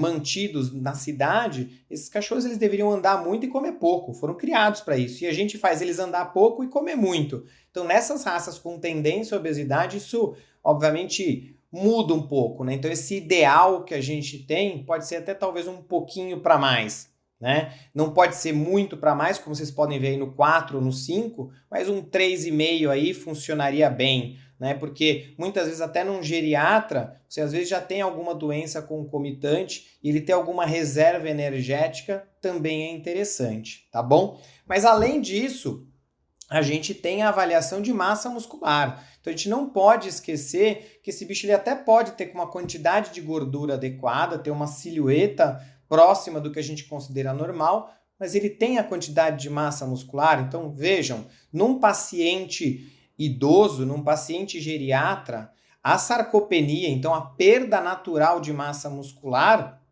Speaker 2: mantidos na cidade, esses cachorros eles deveriam andar muito e comer pouco, foram criados para isso, e a gente faz eles andar pouco e comer muito. Então, nessas raças com tendência à obesidade, isso, obviamente, muda um pouco, né? Então, esse ideal que a gente tem pode ser até talvez um pouquinho para mais, né? Não pode ser muito para mais, como vocês podem ver aí no 4 ou no 5, mas um 3,5 aí funcionaria bem, né? Porque muitas vezes até num geriatra, você às vezes já tem alguma doença concomitante e ele ter alguma reserva energética também é interessante, tá bom? Mas além disso, a gente tem a avaliação de massa muscular. Então a gente não pode esquecer que esse bicho ele até pode ter uma quantidade de gordura adequada, ter uma silhueta próxima do que a gente considera normal, mas ele tem a quantidade de massa muscular. Então vejam, num paciente idoso, num paciente geriatra, a sarcopenia, então a perda natural de massa muscular,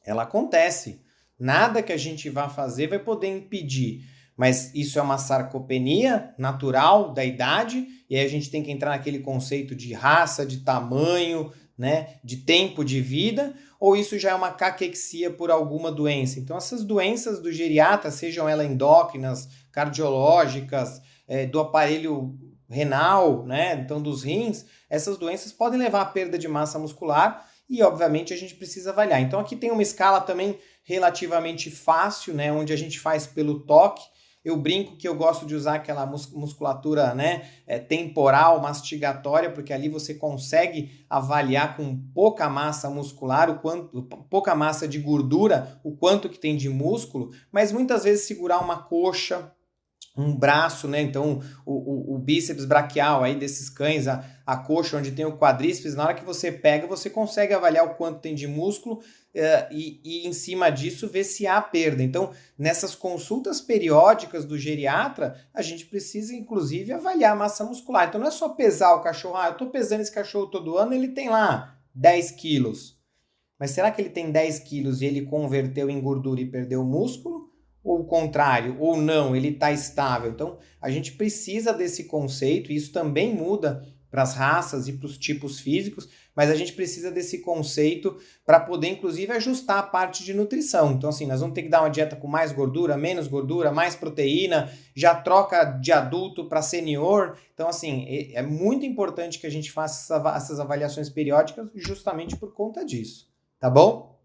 Speaker 2: ela acontece. Nada que a gente vá fazer vai poder impedir. Mas isso é uma sarcopenia natural da idade, e aí a gente tem que entrar naquele conceito de raça, de tamanho, né, de tempo de vida, ou isso já é uma caquexia por alguma doença. Então essas doenças do geriatra, sejam elas endócrinas, cardiológicas, do aparelho renal, né, então dos rins, essas doenças podem levar à perda de massa muscular e obviamente a gente precisa avaliar. Então aqui tem uma escala também relativamente fácil, né, onde a gente faz pelo toque. Eu brinco que eu gosto de usar aquela musculatura, né, temporal, mastigatória, porque ali você consegue avaliar com pouca massa muscular, pouca massa de gordura, o quanto que tem de músculo, mas muitas vezes segurar uma coxa, um braço, né? Então o bíceps braquial aí desses cães, a coxa onde tem o quadríceps, na hora que você pega, você consegue avaliar o quanto tem de músculo e em cima disso ver se há perda. Então, nessas consultas periódicas do geriatra, a gente precisa inclusive avaliar a massa muscular. Então não é só pesar o cachorro, eu estou pesando esse cachorro todo ano, ele tem lá 10 quilos. Mas será que ele tem 10 quilos e ele converteu em gordura e perdeu músculo? Ou o contrário, ou não, ele está estável. Então, a gente precisa desse conceito, e isso também muda para as raças e para os tipos físicos, mas a gente precisa desse conceito para poder, inclusive, ajustar a parte de nutrição. Então, assim, nós vamos ter que dar uma dieta com mais gordura, mais proteína, já troca de adulto para senior. Então, assim, é muito importante que a gente faça essas avaliações periódicas justamente por conta disso, tá bom?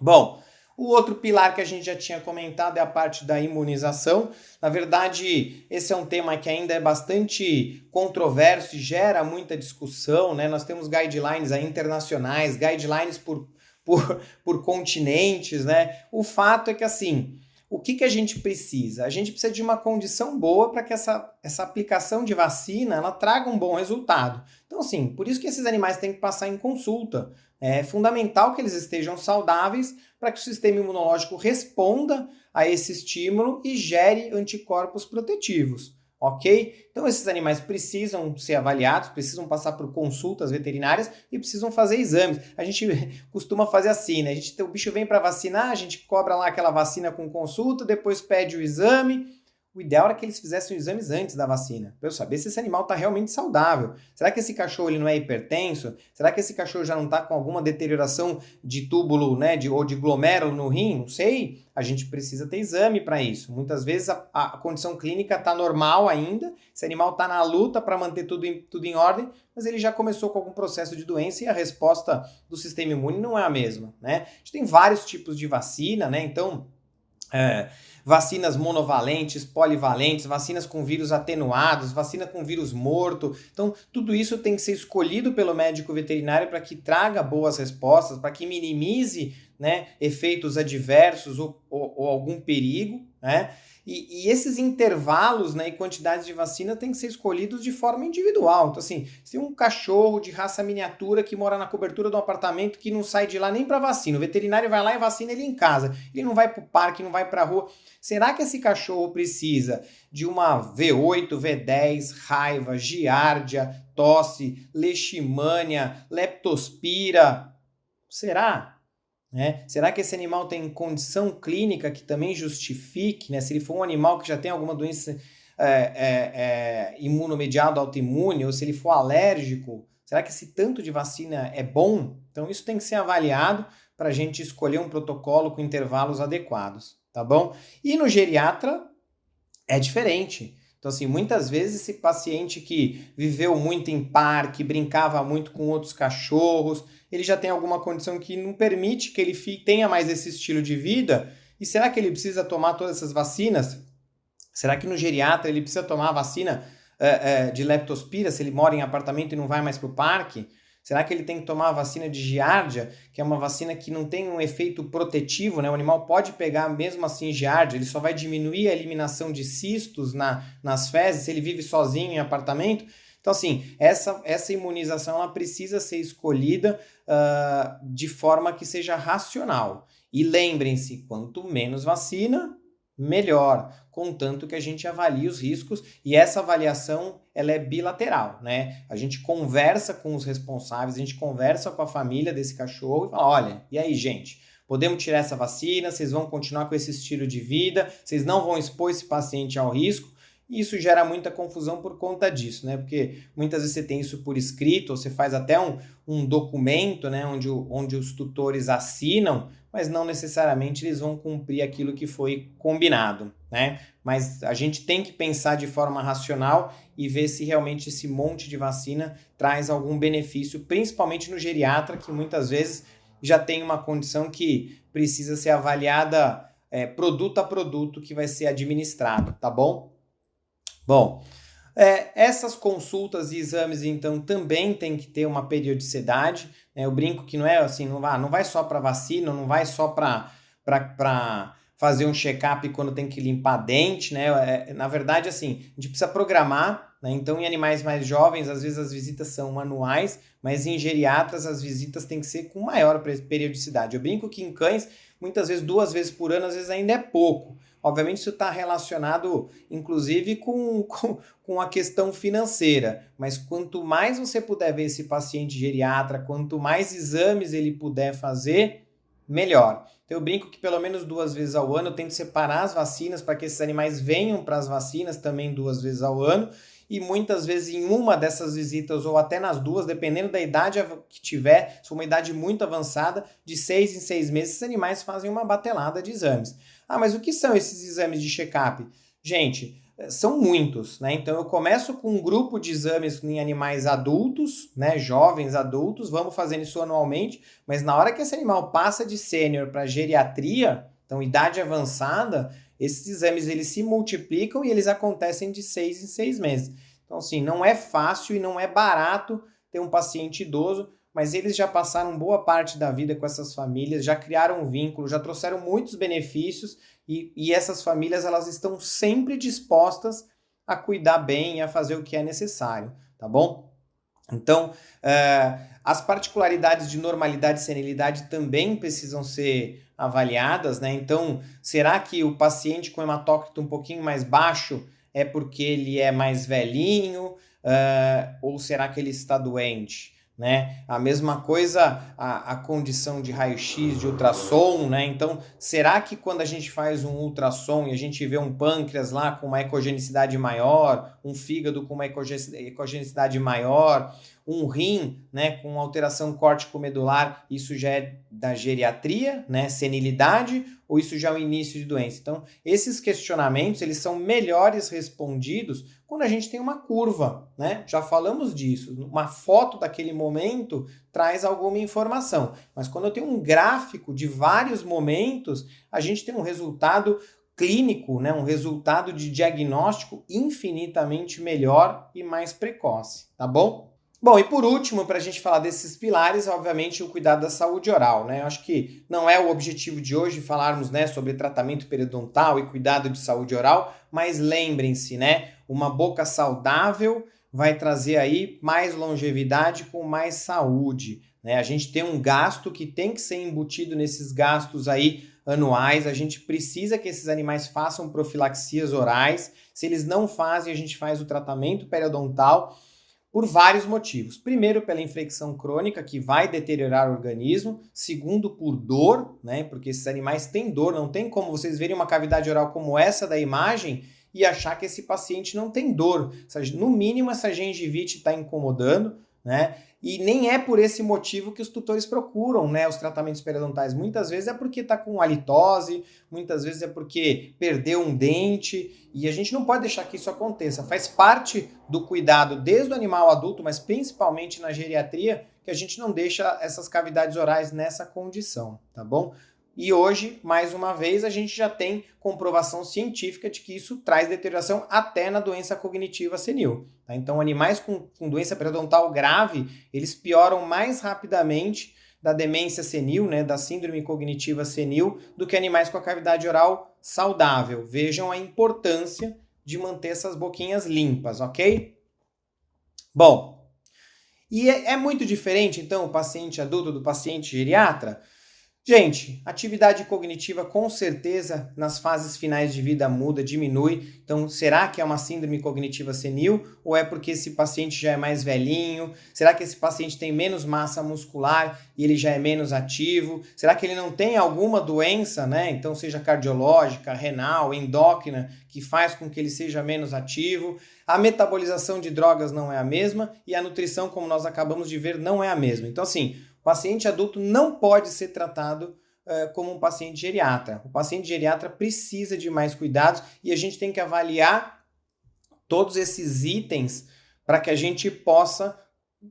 Speaker 2: Bom, o outro pilar que a gente já tinha comentado é a parte da imunização. Na verdade, esse é um tema que ainda é bastante controverso e gera muita discussão, né? Nós temos guidelines aí internacionais, guidelines por continentes, né? O fato é que, assim, o que a gente precisa? A gente precisa de uma condição boa para que essa aplicação de vacina ela traga um bom resultado. Então, assim, por isso que esses animais têm que passar em consulta. É fundamental que eles estejam saudáveis para que o sistema imunológico responda a esse estímulo e gere anticorpos protetivos, ok? Então esses animais precisam ser avaliados, precisam passar por consultas veterinárias e precisam fazer exames. A gente costuma fazer assim, né? O bicho vem para vacinar, a gente cobra lá aquela vacina com consulta, depois pede o exame. O ideal era que eles fizessem os exames antes da vacina, para eu saber se esse animal está realmente saudável. Será que esse cachorro ele não é hipertenso? Será que esse cachorro já não está com alguma deterioração de túbulo, né, ou de glomérulo no rim? Não sei. A gente precisa ter exame para isso. Muitas vezes a condição clínica está normal ainda, esse animal está na luta para manter tudo em ordem, mas ele já começou com algum processo de doença e a resposta do sistema imune não é a mesma, né? A gente tem vários tipos de vacina, né? Então, vacinas monovalentes, polivalentes, vacinas com vírus atenuados, vacina com vírus morto. Então, tudo isso tem que ser escolhido pelo médico veterinário para que traga boas respostas, para que minimize, né, efeitos adversos ou algum perigo, né? E esses intervalos, né, e quantidades de vacina têm que ser escolhidos de forma individual. Então, assim, se tem um cachorro de raça miniatura que mora na cobertura de um apartamento que não sai de lá nem para vacina, o veterinário vai lá e vacina ele em casa, ele não vai para o parque, não vai para a rua. Será que esse cachorro precisa de uma V8, V10, raiva, giardia, tosse, leishmania, leptospira? Será? Né? Será que esse animal tem condição clínica que também justifique, né? Se ele for um animal que já tem alguma doença imunomediada autoimune, ou se ele for alérgico, será que esse tanto de vacina é bom? Então isso tem que ser avaliado para a gente escolher um protocolo com intervalos adequados, tá bom? E no geriatra é diferente. Então, assim, muitas vezes esse paciente que viveu muito em parque, brincava muito com outros cachorros, ele já tem alguma condição que não permite que ele tenha mais esse estilo de vida. E será que ele precisa tomar todas essas vacinas? Será que no geriatra ele precisa tomar a vacina de leptospira se ele mora em apartamento e não vai mais para o parque? Será que ele tem que tomar a vacina de giardia, que é uma vacina que não tem um efeito protetivo, né? O animal pode pegar mesmo assim giardia, ele só vai diminuir a eliminação de cistos nas fezes se ele vive sozinho em apartamento. Então, assim, essa imunização ela precisa ser escolhida de forma que seja racional. E lembrem-se, quanto menos vacina, melhor, contanto que a gente avalie os riscos, e essa avaliação ela é bilateral, né? A gente conversa com os responsáveis, a gente conversa com a família desse cachorro e fala, olha, e aí, gente, podemos tirar essa vacina, vocês vão continuar com esse estilo de vida, vocês não vão expor esse paciente ao risco. E isso gera muita confusão por conta disso, né? Porque muitas vezes você tem isso por escrito, ou você faz até um documento, né? Onde os tutores assinam, mas não necessariamente eles vão cumprir aquilo que foi combinado, né? Mas a gente tem que pensar de forma racional e ver se realmente esse monte de vacina traz algum benefício, principalmente no geriatra, que muitas vezes já tem uma condição que precisa ser avaliada produto a produto que vai ser administrado, tá bom? Bom, essas consultas e exames, então, também tem que ter uma periodicidade, né? Eu brinco que não é assim, não vai só para vacina, não vai só para fazer um check-up quando tem que limpar dente, né? Na verdade, assim, a gente precisa programar, né? Então, em animais mais jovens, às vezes as visitas são anuais, mas em geriatras as visitas têm que ser com maior periodicidade. Eu brinco que em cães, muitas vezes 2 vezes por ano, às vezes ainda é pouco. Obviamente isso está relacionado, inclusive, com a questão financeira, mas quanto mais você puder ver esse paciente geriatra, quanto mais exames ele puder fazer, melhor. Então eu brinco que pelo menos 2 vezes ao ano eu tento separar as vacinas para que esses animais venham para as vacinas também 2 vezes ao ano, e muitas vezes em uma dessas visitas ou até nas 2, dependendo da idade que tiver, se for uma idade muito avançada, de 6 em 6 meses, esses animais fazem uma batelada de exames. Ah, mas o que são esses exames de check-up? Gente, são muitos, né? Então eu começo com um grupo de exames em animais adultos, né? Jovens adultos, vamos fazendo isso anualmente, mas na hora que esse animal passa de sênior para geriatria, então idade avançada, esses exames eles se multiplicam e eles acontecem de 6 em 6 meses. Então, assim, não é fácil e não é barato ter um paciente idoso, mas eles já passaram boa parte da vida com essas famílias, já criaram um vínculo, já trouxeram muitos benefícios e essas famílias elas estão sempre dispostas a cuidar bem e a fazer o que é necessário, tá bom? Então, as particularidades de normalidade e senilidade também precisam ser avaliadas, né? Então, será que o paciente com hematócrito um pouquinho mais baixo é porque ele é mais velhinho, ou será que ele está doente? Né? A mesma coisa a condição de raio-x, de ultrassom, né? Então, será que quando a gente faz um ultrassom e a gente vê um pâncreas lá com uma ecogenicidade maior, um fígado com uma ecogenicidade maior, um rim, né, com alteração córtico-medular, isso já é da geriatria, né, senilidade, ou isso já é o início de doença? Então, esses questionamentos, eles são melhores respondidos quando a gente tem uma curva, né? Já falamos disso. Uma foto daquele momento traz alguma informação, mas quando eu tenho um gráfico de vários momentos, a gente tem um resultado clínico, né, um resultado de diagnóstico infinitamente melhor e mais precoce, tá bom? Bom, e por último, para a gente falar desses pilares, obviamente o cuidado da saúde oral, né? Eu acho que não é o objetivo de hoje falarmos, né, sobre tratamento periodontal e cuidado de saúde oral, mas lembrem-se, né, uma boca saudável vai trazer aí mais longevidade com mais saúde, né? A gente tem um gasto que tem que ser embutido nesses gastos aí anuais, a gente precisa que esses animais façam profilaxias orais. Se eles não fazem, a gente faz o tratamento periodontal por vários motivos. Primeiro, pela infecção crônica, que vai deteriorar o organismo. Segundo, por dor, né? Porque esses animais têm dor, não tem como vocês verem uma cavidade oral como essa da imagem e achar que esse paciente não tem dor. No mínimo, essa gengivite está incomodando, né? E nem é por esse motivo que os tutores procuram, né, os tratamentos periodontais. Muitas vezes é porque está com halitose, muitas vezes é porque perdeu um dente, e a gente não pode deixar que isso aconteça. Faz parte do cuidado desde o animal adulto, mas principalmente na geriatria, que a gente não deixa essas cavidades orais nessa condição, tá bom? E hoje, mais uma vez, a gente já tem comprovação científica de que isso traz deterioração até na doença cognitiva senil. Tá? Então, animais com doença periodontal grave, eles pioram mais rapidamente da demência senil, né, da síndrome cognitiva senil, do que animais com a cavidade oral saudável. Vejam a importância de manter essas boquinhas limpas, ok? Bom, e é muito diferente, então, o paciente adulto do paciente geriatra? Gente, atividade cognitiva com certeza nas fases finais de vida muda, diminui. Então, será que é uma síndrome cognitiva senil ou é porque esse paciente já é mais velhinho? Será que esse paciente tem menos massa muscular e ele já é menos ativo? Será que ele não tem alguma doença, né? Então, seja cardiológica, renal, endócrina, que faz com que ele seja menos ativo? A metabolização de drogas não é a mesma e a nutrição, como nós acabamos de ver, não é a mesma. Então, assim, o paciente adulto não pode ser tratado como um paciente geriatra. O paciente geriatra precisa de mais cuidados e a gente tem que avaliar todos esses itens para que a gente possa,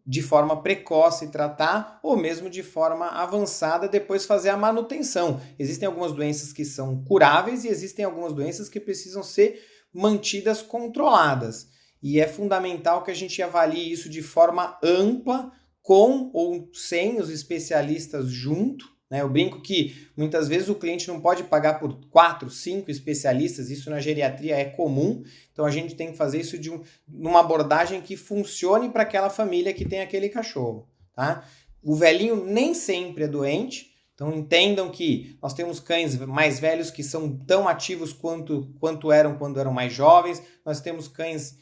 Speaker 2: de forma precoce, tratar ou mesmo de forma avançada depois fazer a manutenção. Existem algumas doenças que são curáveis e existem algumas doenças que precisam ser mantidas controladas. E é fundamental que a gente avalie isso de forma ampla, com ou sem os especialistas junto, né? Eu brinco que muitas vezes o cliente não pode pagar por 4, 5 especialistas, isso na geriatria é comum, então a gente tem que fazer isso numa abordagem que funcione para aquela família que tem aquele cachorro, tá? O velhinho nem sempre é doente, então entendam que nós temos cães mais velhos que são tão ativos quanto eram quando eram mais jovens, nós temos cães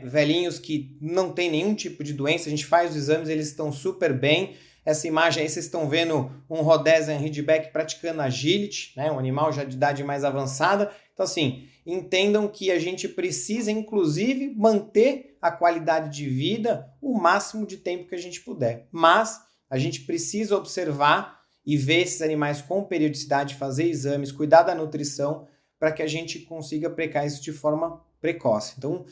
Speaker 2: velhinhos que não tem nenhum tipo de doença, a gente faz os exames, eles estão super bem. Essa imagem aí vocês estão vendo um Rhodesian Ridgeback praticando agility, né? Um animal já de idade mais avançada. Então assim, entendam que a gente precisa inclusive manter a qualidade de vida o máximo de tempo que a gente puder, mas a gente precisa observar e ver esses animais com periodicidade, fazer exames, cuidar da nutrição para que a gente consiga precar isso de forma precoce. Então,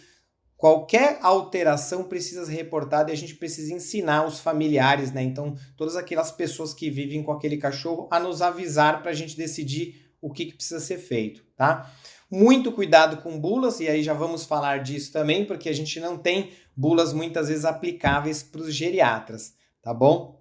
Speaker 2: qualquer alteração precisa ser reportada e a gente precisa ensinar os familiares, né? Então, todas aquelas pessoas que vivem com aquele cachorro a nos avisar para a gente decidir o que precisa ser feito, tá? Muito cuidado com bulas, e aí já vamos falar disso também, porque a gente não tem bulas muitas vezes aplicáveis para os geriatras, tá bom?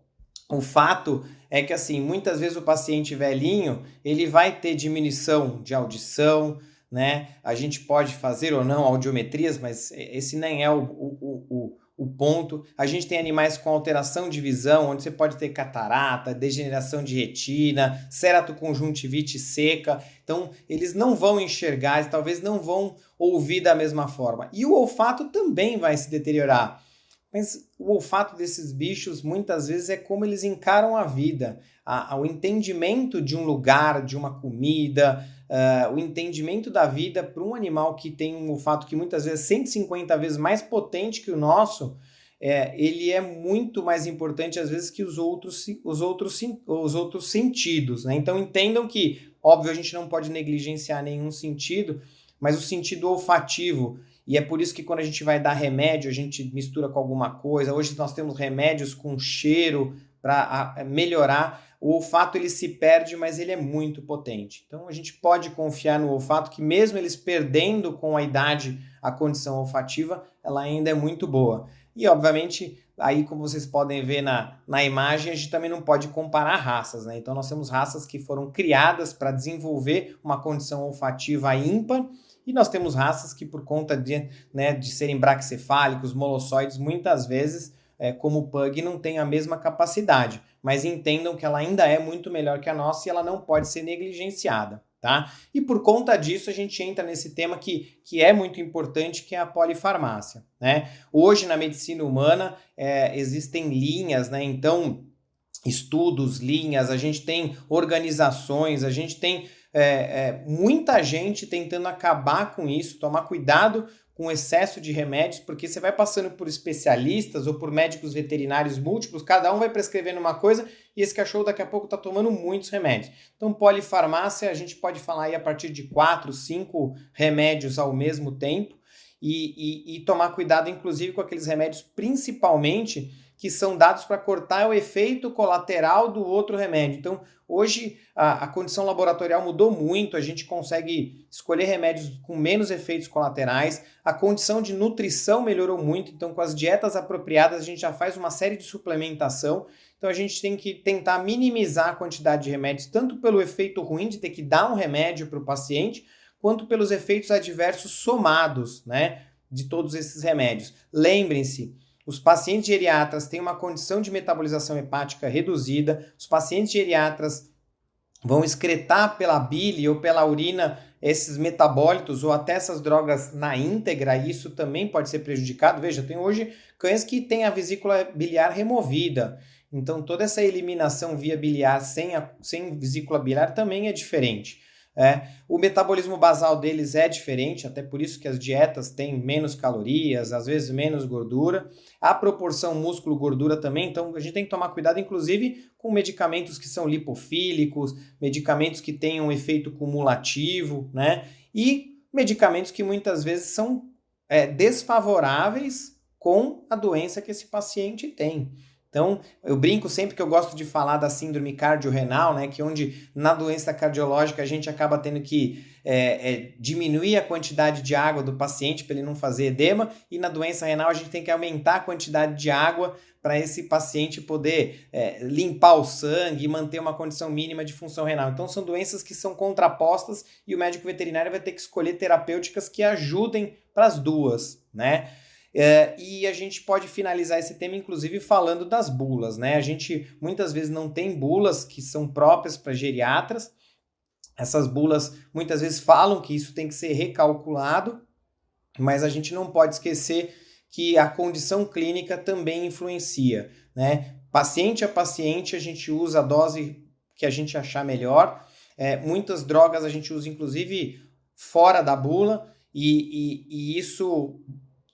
Speaker 2: O fato é que, assim, muitas vezes o paciente velhinho, ele vai ter diminuição de audição, né? A gente pode fazer ou não audiometrias, mas esse nem é o ponto. A gente tem animais com alteração de visão, onde você pode ter catarata, degeneração de retina, ceratoconjuntivite seca. Então, eles não vão enxergar, eles talvez não vão ouvir da mesma forma. E o olfato também vai se deteriorar. Mas o olfato desses bichos, muitas vezes, é como eles encaram a vida. O entendimento de um lugar, de uma comida, o entendimento da vida para um animal que tem um olfato que muitas vezes é 150 vezes mais potente que o nosso, ele é muito mais importante, às vezes, que os outros sentidos, né? Então, entendam que, óbvio, a gente não pode negligenciar nenhum sentido, mas o sentido olfativo. E é por isso que quando a gente vai dar remédio, a gente mistura com alguma coisa. Hoje nós temos remédios com cheiro para melhorar. O olfato ele se perde, mas ele é muito potente. Então a gente pode confiar no olfato que mesmo eles perdendo com a idade a condição olfativa, ela ainda é muito boa. E obviamente, aí como vocês podem ver na imagem, a gente também não pode comparar raças, né? Então nós temos raças que foram criadas para desenvolver uma condição olfativa ímpar, e nós temos raças que, por conta de serem braquicefálicos, molossoides, muitas vezes, como o Pug, não tem a mesma capacidade. Mas entendam que ela ainda é muito melhor que a nossa e ela não pode ser negligenciada, tá? E por conta disso, a gente entra nesse tema que é muito importante, que é a polifarmácia, né? Hoje, na medicina humana, existem linhas, né? Então, estudos, linhas, a gente tem organizações, a gente tem muita gente tentando acabar com isso, tomar cuidado com o excesso de remédios, porque você vai passando por especialistas ou por médicos veterinários múltiplos, cada um vai prescrevendo uma coisa e esse cachorro daqui a pouco está tomando muitos remédios. Então, polifarmácia, a gente pode falar aí a partir de 4, 5 remédios ao mesmo tempo e tomar cuidado, inclusive, com aqueles remédios, principalmente, que são dados para cortar o efeito colateral do outro remédio. Então, hoje, a condição laboratorial mudou muito, a gente consegue escolher remédios com menos efeitos colaterais, a condição de nutrição melhorou muito, então com as dietas apropriadas a gente já faz uma série de suplementação, então a gente tem que tentar minimizar a quantidade de remédios, tanto pelo efeito ruim de ter que dar um remédio para o paciente, quanto pelos efeitos adversos somados, né, de todos esses remédios. Lembrem-se, os pacientes geriatras têm uma condição de metabolização hepática reduzida, os pacientes geriatras vão excretar pela bile ou pela urina esses metabólitos ou até essas drogas na íntegra, e isso também pode ser prejudicado. Veja, tem hoje cães que têm a vesícula biliar removida, então toda essa eliminação via biliar sem vesícula biliar também é diferente. O metabolismo basal deles é diferente, até por isso que as dietas têm menos calorias, às vezes menos gordura. A proporção músculo-gordura também, então a gente tem que tomar cuidado, inclusive, com medicamentos que são lipofílicos, medicamentos que têm um efeito cumulativo, né? E medicamentos que muitas vezes são desfavoráveis com a doença que esse paciente tem. Então, eu brinco sempre que eu gosto de falar da síndrome cardiorrenal, né, que onde na doença cardiológica a gente acaba tendo que diminuir a quantidade de água do paciente para ele não fazer edema, e na doença renal a gente tem que aumentar a quantidade de água para esse paciente poder limpar o sangue e manter uma condição mínima de função renal. Então são doenças que são contrapostas e o médico veterinário vai ter que escolher terapêuticas que ajudem para as duas, né? E a gente pode finalizar esse tema, inclusive, falando das bulas, né? A gente muitas vezes não tem bulas que são próprias para geriatras. Essas bulas muitas vezes falam que isso tem que ser recalculado, mas a gente não pode esquecer que a condição clínica também influencia, né? Paciente a paciente, a gente usa a dose que a gente achar melhor. Muitas drogas a gente usa, inclusive, fora da bula, e isso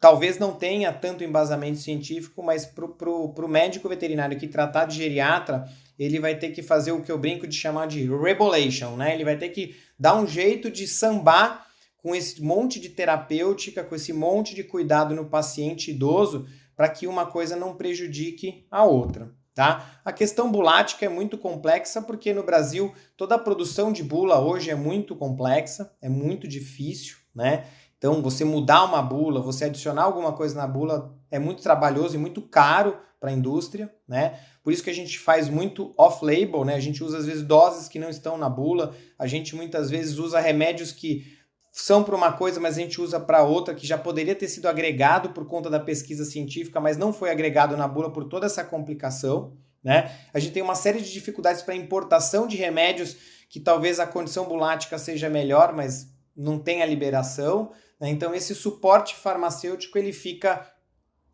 Speaker 2: talvez não tenha tanto embasamento científico, mas para o médico veterinário que tratar de geriatra, ele vai ter que fazer o que eu brinco de chamar de rebolation, né? Ele vai ter que dar um jeito de sambar com esse monte de terapêutica, com esse monte de cuidado no paciente idoso, para que uma coisa não prejudique a outra, tá? A questão bulática é muito complexa, porque no Brasil toda a produção de bula hoje é muito complexa, é muito difícil, né? Então, você mudar uma bula, você adicionar alguma coisa na bula é muito trabalhoso e muito caro para a indústria, né? Por isso que a gente faz muito off-label, né? A gente usa, às vezes, doses que não estão na bula, a gente muitas vezes usa remédios que são para uma coisa, mas a gente usa para outra, que já poderia ter sido agregado por conta da pesquisa científica, mas não foi agregado na bula por toda essa complicação, né? A gente tem uma série de dificuldades para importação de remédios que talvez a condição bulática seja melhor, mas não tem a liberação, né? Então esse suporte farmacêutico ele fica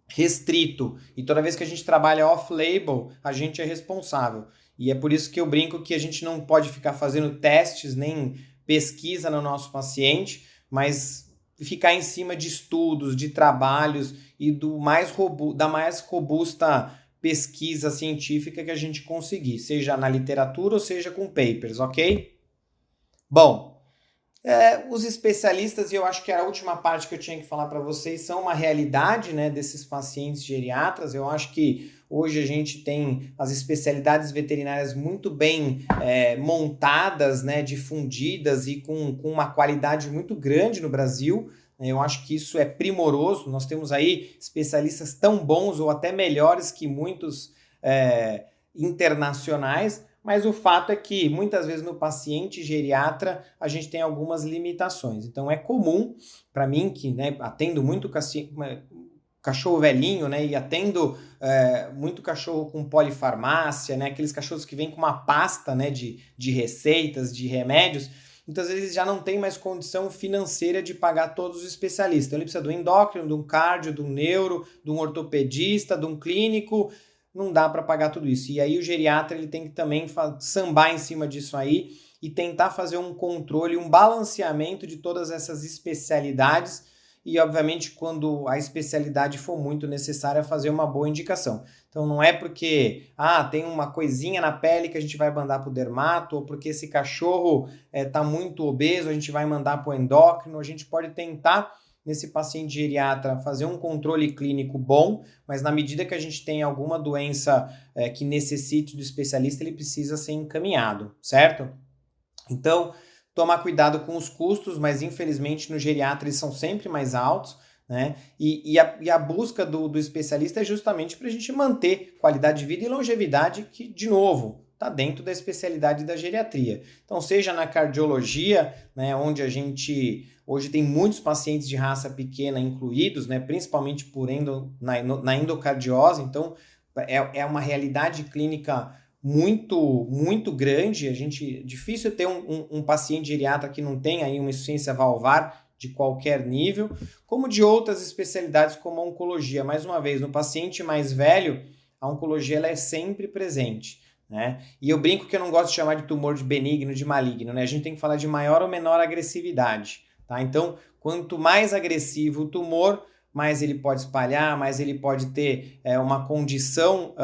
Speaker 2: restrito e toda vez que a gente trabalha off-label, a gente é responsável. E é por isso que eu brinco que a gente não pode ficar fazendo testes nem pesquisa no nosso paciente, mas ficar em cima de estudos, de trabalhos e da mais robusta pesquisa científica que a gente conseguir, seja na literatura ou seja com papers, ok? Bom, os especialistas, e eu acho que era a última parte que eu tinha que falar para vocês, são uma realidade, né, desses pacientes geriatras. Eu acho que hoje a gente tem as especialidades veterinárias muito bem montadas, né, difundidas e com uma qualidade muito grande no Brasil. Eu acho que isso é primoroso. Nós temos aí especialistas tão bons ou até melhores que muitos internacionais, mas o fato é que muitas vezes no paciente geriatra a gente tem algumas limitações. Então é comum para mim, que atendo muito cachorro velhinho, né, e atendo muito cachorro com polifarmácia, né, aqueles cachorros que vêm com uma pasta, né, de receitas, de remédios, muitas vezes já não tem mais condição financeira de pagar todos os especialistas. Então ele precisa do endócrino, de um cardio, de um neuro, de um ortopedista, de um clínico. Não dá para pagar tudo isso. E aí o geriatra ele tem que também sambar em cima disso aí e tentar fazer um controle, um balanceamento de todas essas especialidades e, obviamente, quando a especialidade for muito necessária, fazer uma boa indicação. Então não é porque tem uma coisinha na pele que a gente vai mandar para o dermato, ou porque esse cachorro está muito obeso, a gente vai mandar para o endócrino. A gente pode tentar, nesse paciente geriatra, fazer um controle clínico bom, mas na medida que a gente tem alguma doença que necessite do especialista, ele precisa ser encaminhado, certo? Então, tomar cuidado com os custos, mas infelizmente no geriatra eles são sempre mais altos, né? E a busca do especialista é justamente para a gente manter qualidade de vida e longevidade, que, de novo, está dentro da especialidade da geriatria. Então, seja na cardiologia, né, onde a gente hoje tem muitos pacientes de raça pequena incluídos, né, principalmente na endocardiose. Então, é uma realidade clínica muito, muito grande. Difícil ter um paciente geriatra que não tenha aí uma insuficiência valvar de qualquer nível, como de outras especialidades como a oncologia. Mais uma vez, no paciente mais velho, a oncologia ela é sempre presente, né? E eu brinco que eu não gosto de chamar de tumor de benigno, de maligno, né? A gente tem que falar de maior ou menor agressividade, tá? Então, quanto mais agressivo o tumor, mais ele pode espalhar, mais ele pode ter uma condição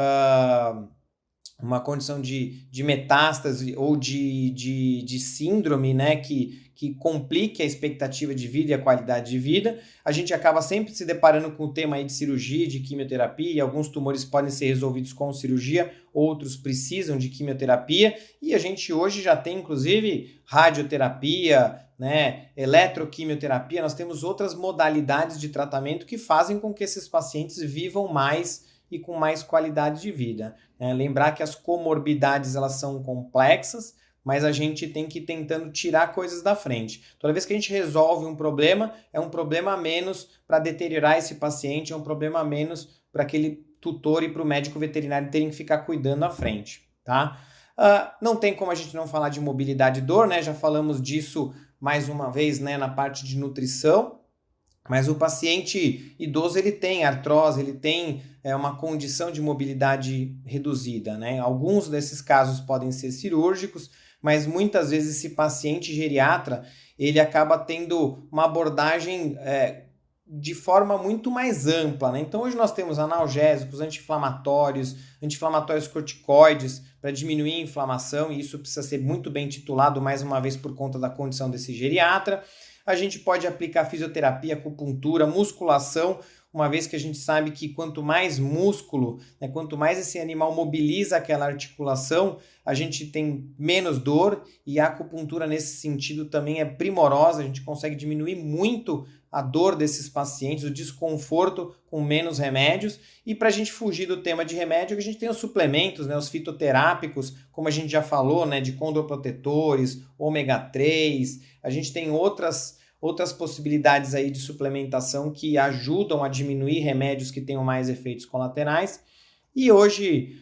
Speaker 2: de metástase ou de síndrome, né, que complique a expectativa de vida e a qualidade de vida. A gente acaba sempre se deparando com o tema aí de cirurgia, de quimioterapia, e alguns tumores podem ser resolvidos com cirurgia, outros precisam de quimioterapia, e a gente hoje já tem, inclusive, radioterapia, né, eletroquimioterapia. Nós temos outras modalidades de tratamento que fazem com que esses pacientes vivam mais e com mais qualidade de vida. Lembrar que as comorbidades elas são complexas, mas a gente tem que ir tentando tirar coisas da frente. Toda vez que a gente resolve um problema, é um problema a menos para deteriorar esse paciente, é um problema a menos para aquele tutor e para o médico veterinário terem que ficar cuidando à frente, tá? Não tem como a gente não falar de mobilidade e dor, né? Já falamos disso mais uma vez, né, na parte de nutrição, mas o paciente idoso ele tem artrose, ele tem uma condição de mobilidade reduzida, né? Alguns desses casos podem ser cirúrgicos, mas muitas vezes esse paciente geriatra ele acaba tendo uma abordagem de forma muito mais ampla, né? Então hoje nós temos analgésicos, anti-inflamatórios corticoides para diminuir a inflamação, e isso precisa ser muito bem titulado mais uma vez por conta da condição desse geriatra. A gente pode aplicar fisioterapia, acupuntura, musculação, uma vez que a gente sabe que quanto mais músculo, né, quanto mais esse animal mobiliza aquela articulação, a gente tem menos dor, e a acupuntura nesse sentido também é primorosa, a gente consegue diminuir muito a dor desses pacientes, o desconforto com menos remédios. E para a gente fugir do tema de remédio, a gente tem os suplementos, né, os fitoterápicos, como a gente já falou, né, de condroprotetores, ômega 3, a gente tem outras possibilidades aí de suplementação que ajudam a diminuir remédios que tenham mais efeitos colaterais. E hoje,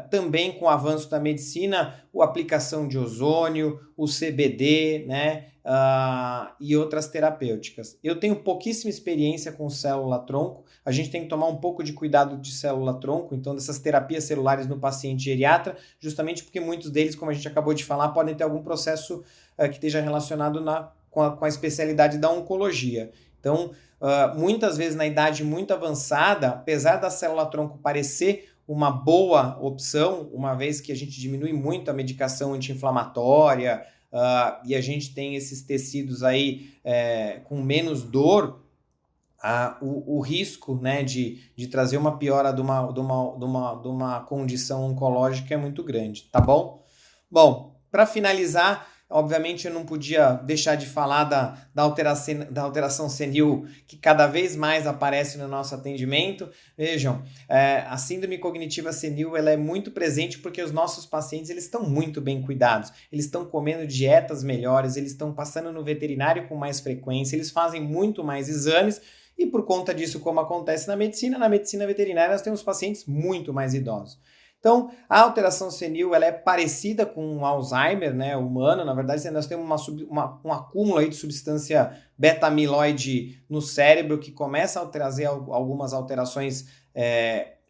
Speaker 2: também com o avanço da medicina, a aplicação de ozônio, o CBD, né, e outras terapêuticas. Eu tenho pouquíssima experiência com célula-tronco, a gente tem que tomar um pouco de cuidado de célula-tronco, então dessas terapias celulares no paciente geriatra, justamente porque muitos deles, como a gente acabou de falar, podem ter algum processo que esteja relacionado com a especialidade da oncologia. Então, muitas vezes na idade muito avançada, apesar da célula-tronco parecer uma boa opção, uma vez que a gente diminui muito a medicação anti-inflamatória e a gente tem esses tecidos aí com menos dor, o risco, né, de trazer uma piora de uma condição oncológica é muito grande, tá bom? Bom, para finalizar, obviamente eu não podia deixar de falar da alteração senil que cada vez mais aparece no nosso atendimento. Vejam, a síndrome cognitiva senil ela é muito presente porque os nossos pacientes eles estão muito bem cuidados, eles estão comendo dietas melhores, eles estão passando no veterinário com mais frequência, eles fazem muito mais exames, e por conta disso, como acontece na medicina veterinária nós temos pacientes muito mais idosos. Então, a alteração senil ela é parecida com o Alzheimer, né, humano. Na verdade, nós temos um acúmulo aí de substância beta-amiloide no cérebro que começa a trazer algumas alterações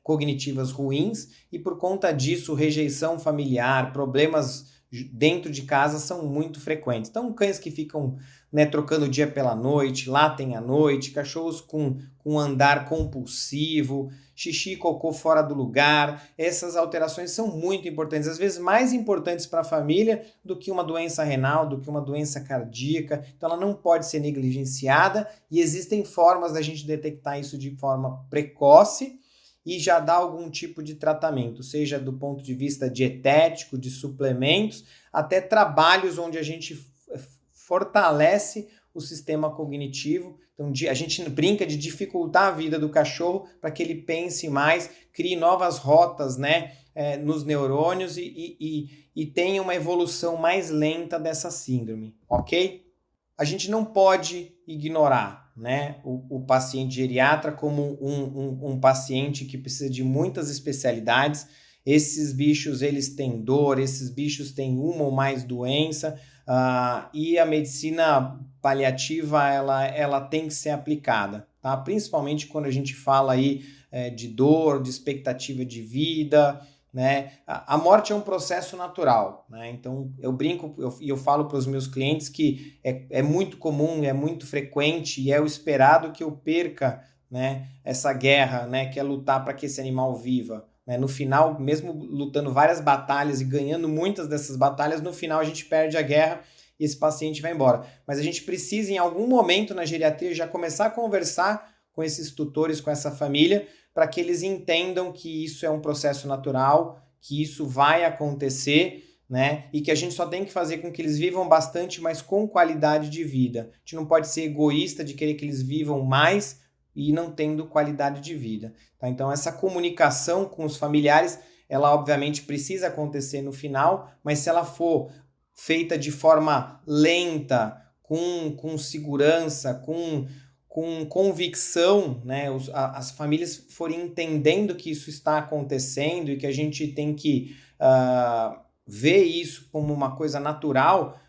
Speaker 2: cognitivas ruins, e por conta disso, rejeição familiar, problemas dentro de casa são muito frequentes. Então, cães que ficam, né, trocando o dia pela noite, latem à noite, cachorros com andar compulsivo, xixi e cocô fora do lugar, essas alterações são muito importantes, às vezes mais importantes para a família do que uma doença renal, do que uma doença cardíaca. Então ela não pode ser negligenciada, e existem formas da gente detectar isso de forma precoce e já dar algum tipo de tratamento, seja do ponto de vista dietético, de suplementos, até trabalhos onde a gente fortalece o sistema cognitivo. Então a gente brinca de dificultar a vida do cachorro para que ele pense mais, crie novas rotas, né, nos neurônios e tenha uma evolução mais lenta dessa síndrome, ok? A gente não pode ignorar, né, o paciente geriatra como um paciente que precisa de muitas especialidades. Esses bichos eles têm dor, esses bichos têm uma ou mais doença, e a medicina paliativa ela tem que ser aplicada, tá? Principalmente quando a gente fala aí de dor, de expectativa de vida, né? A morte é um processo natural, né? Então eu brinco e eu falo para os meus clientes que é muito comum, é muito frequente e é o esperado que eu perca, né, essa guerra, né, que é lutar para que esse animal viva. No final, mesmo lutando várias batalhas e ganhando muitas dessas batalhas, no final a gente perde a guerra e esse paciente vai embora. Mas a gente precisa, em algum momento na geriatria, já começar a conversar com esses tutores, com essa família, para que eles entendam que isso é um processo natural, que isso vai acontecer, né? E que a gente só tem que fazer com que eles vivam bastante, mas com qualidade de vida. A gente não pode ser egoísta de querer que eles vivam mais e não tendo qualidade de vida. Tá? Então, essa comunicação com os familiares, ela obviamente precisa acontecer no final, mas se ela for feita de forma lenta, com segurança, com convicção, né? As famílias forem entendendo que isso está acontecendo e que a gente tem que ver isso como uma coisa natural,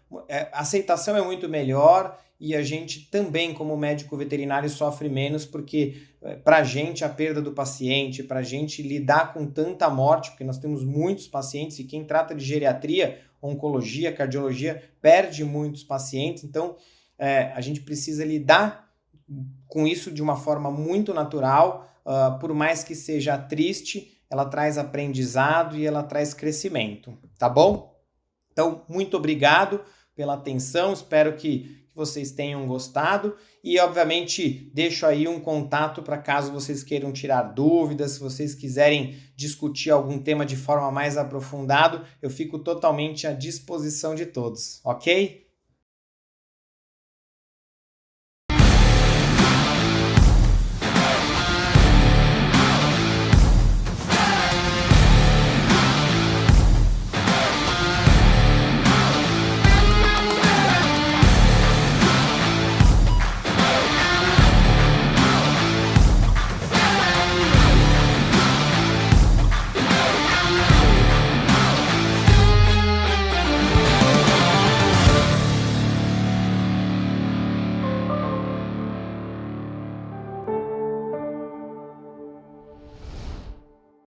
Speaker 2: a aceitação é muito melhor e a gente também, como médico veterinário, sofre menos, porque para a gente a perda do paciente, para a gente lidar com tanta morte, porque nós temos muitos pacientes e quem trata de geriatria, oncologia, cardiologia, perde muitos pacientes, então a gente precisa lidar com isso de uma forma muito natural, por mais que seja triste, ela traz aprendizado e ela traz crescimento, tá bom? Então, muito obrigado pela atenção, espero que vocês tenham gostado e, obviamente, deixo aí um contato para caso vocês queiram tirar dúvidas, se vocês quiserem discutir algum tema de forma mais aprofundada, eu fico totalmente à disposição de todos, ok?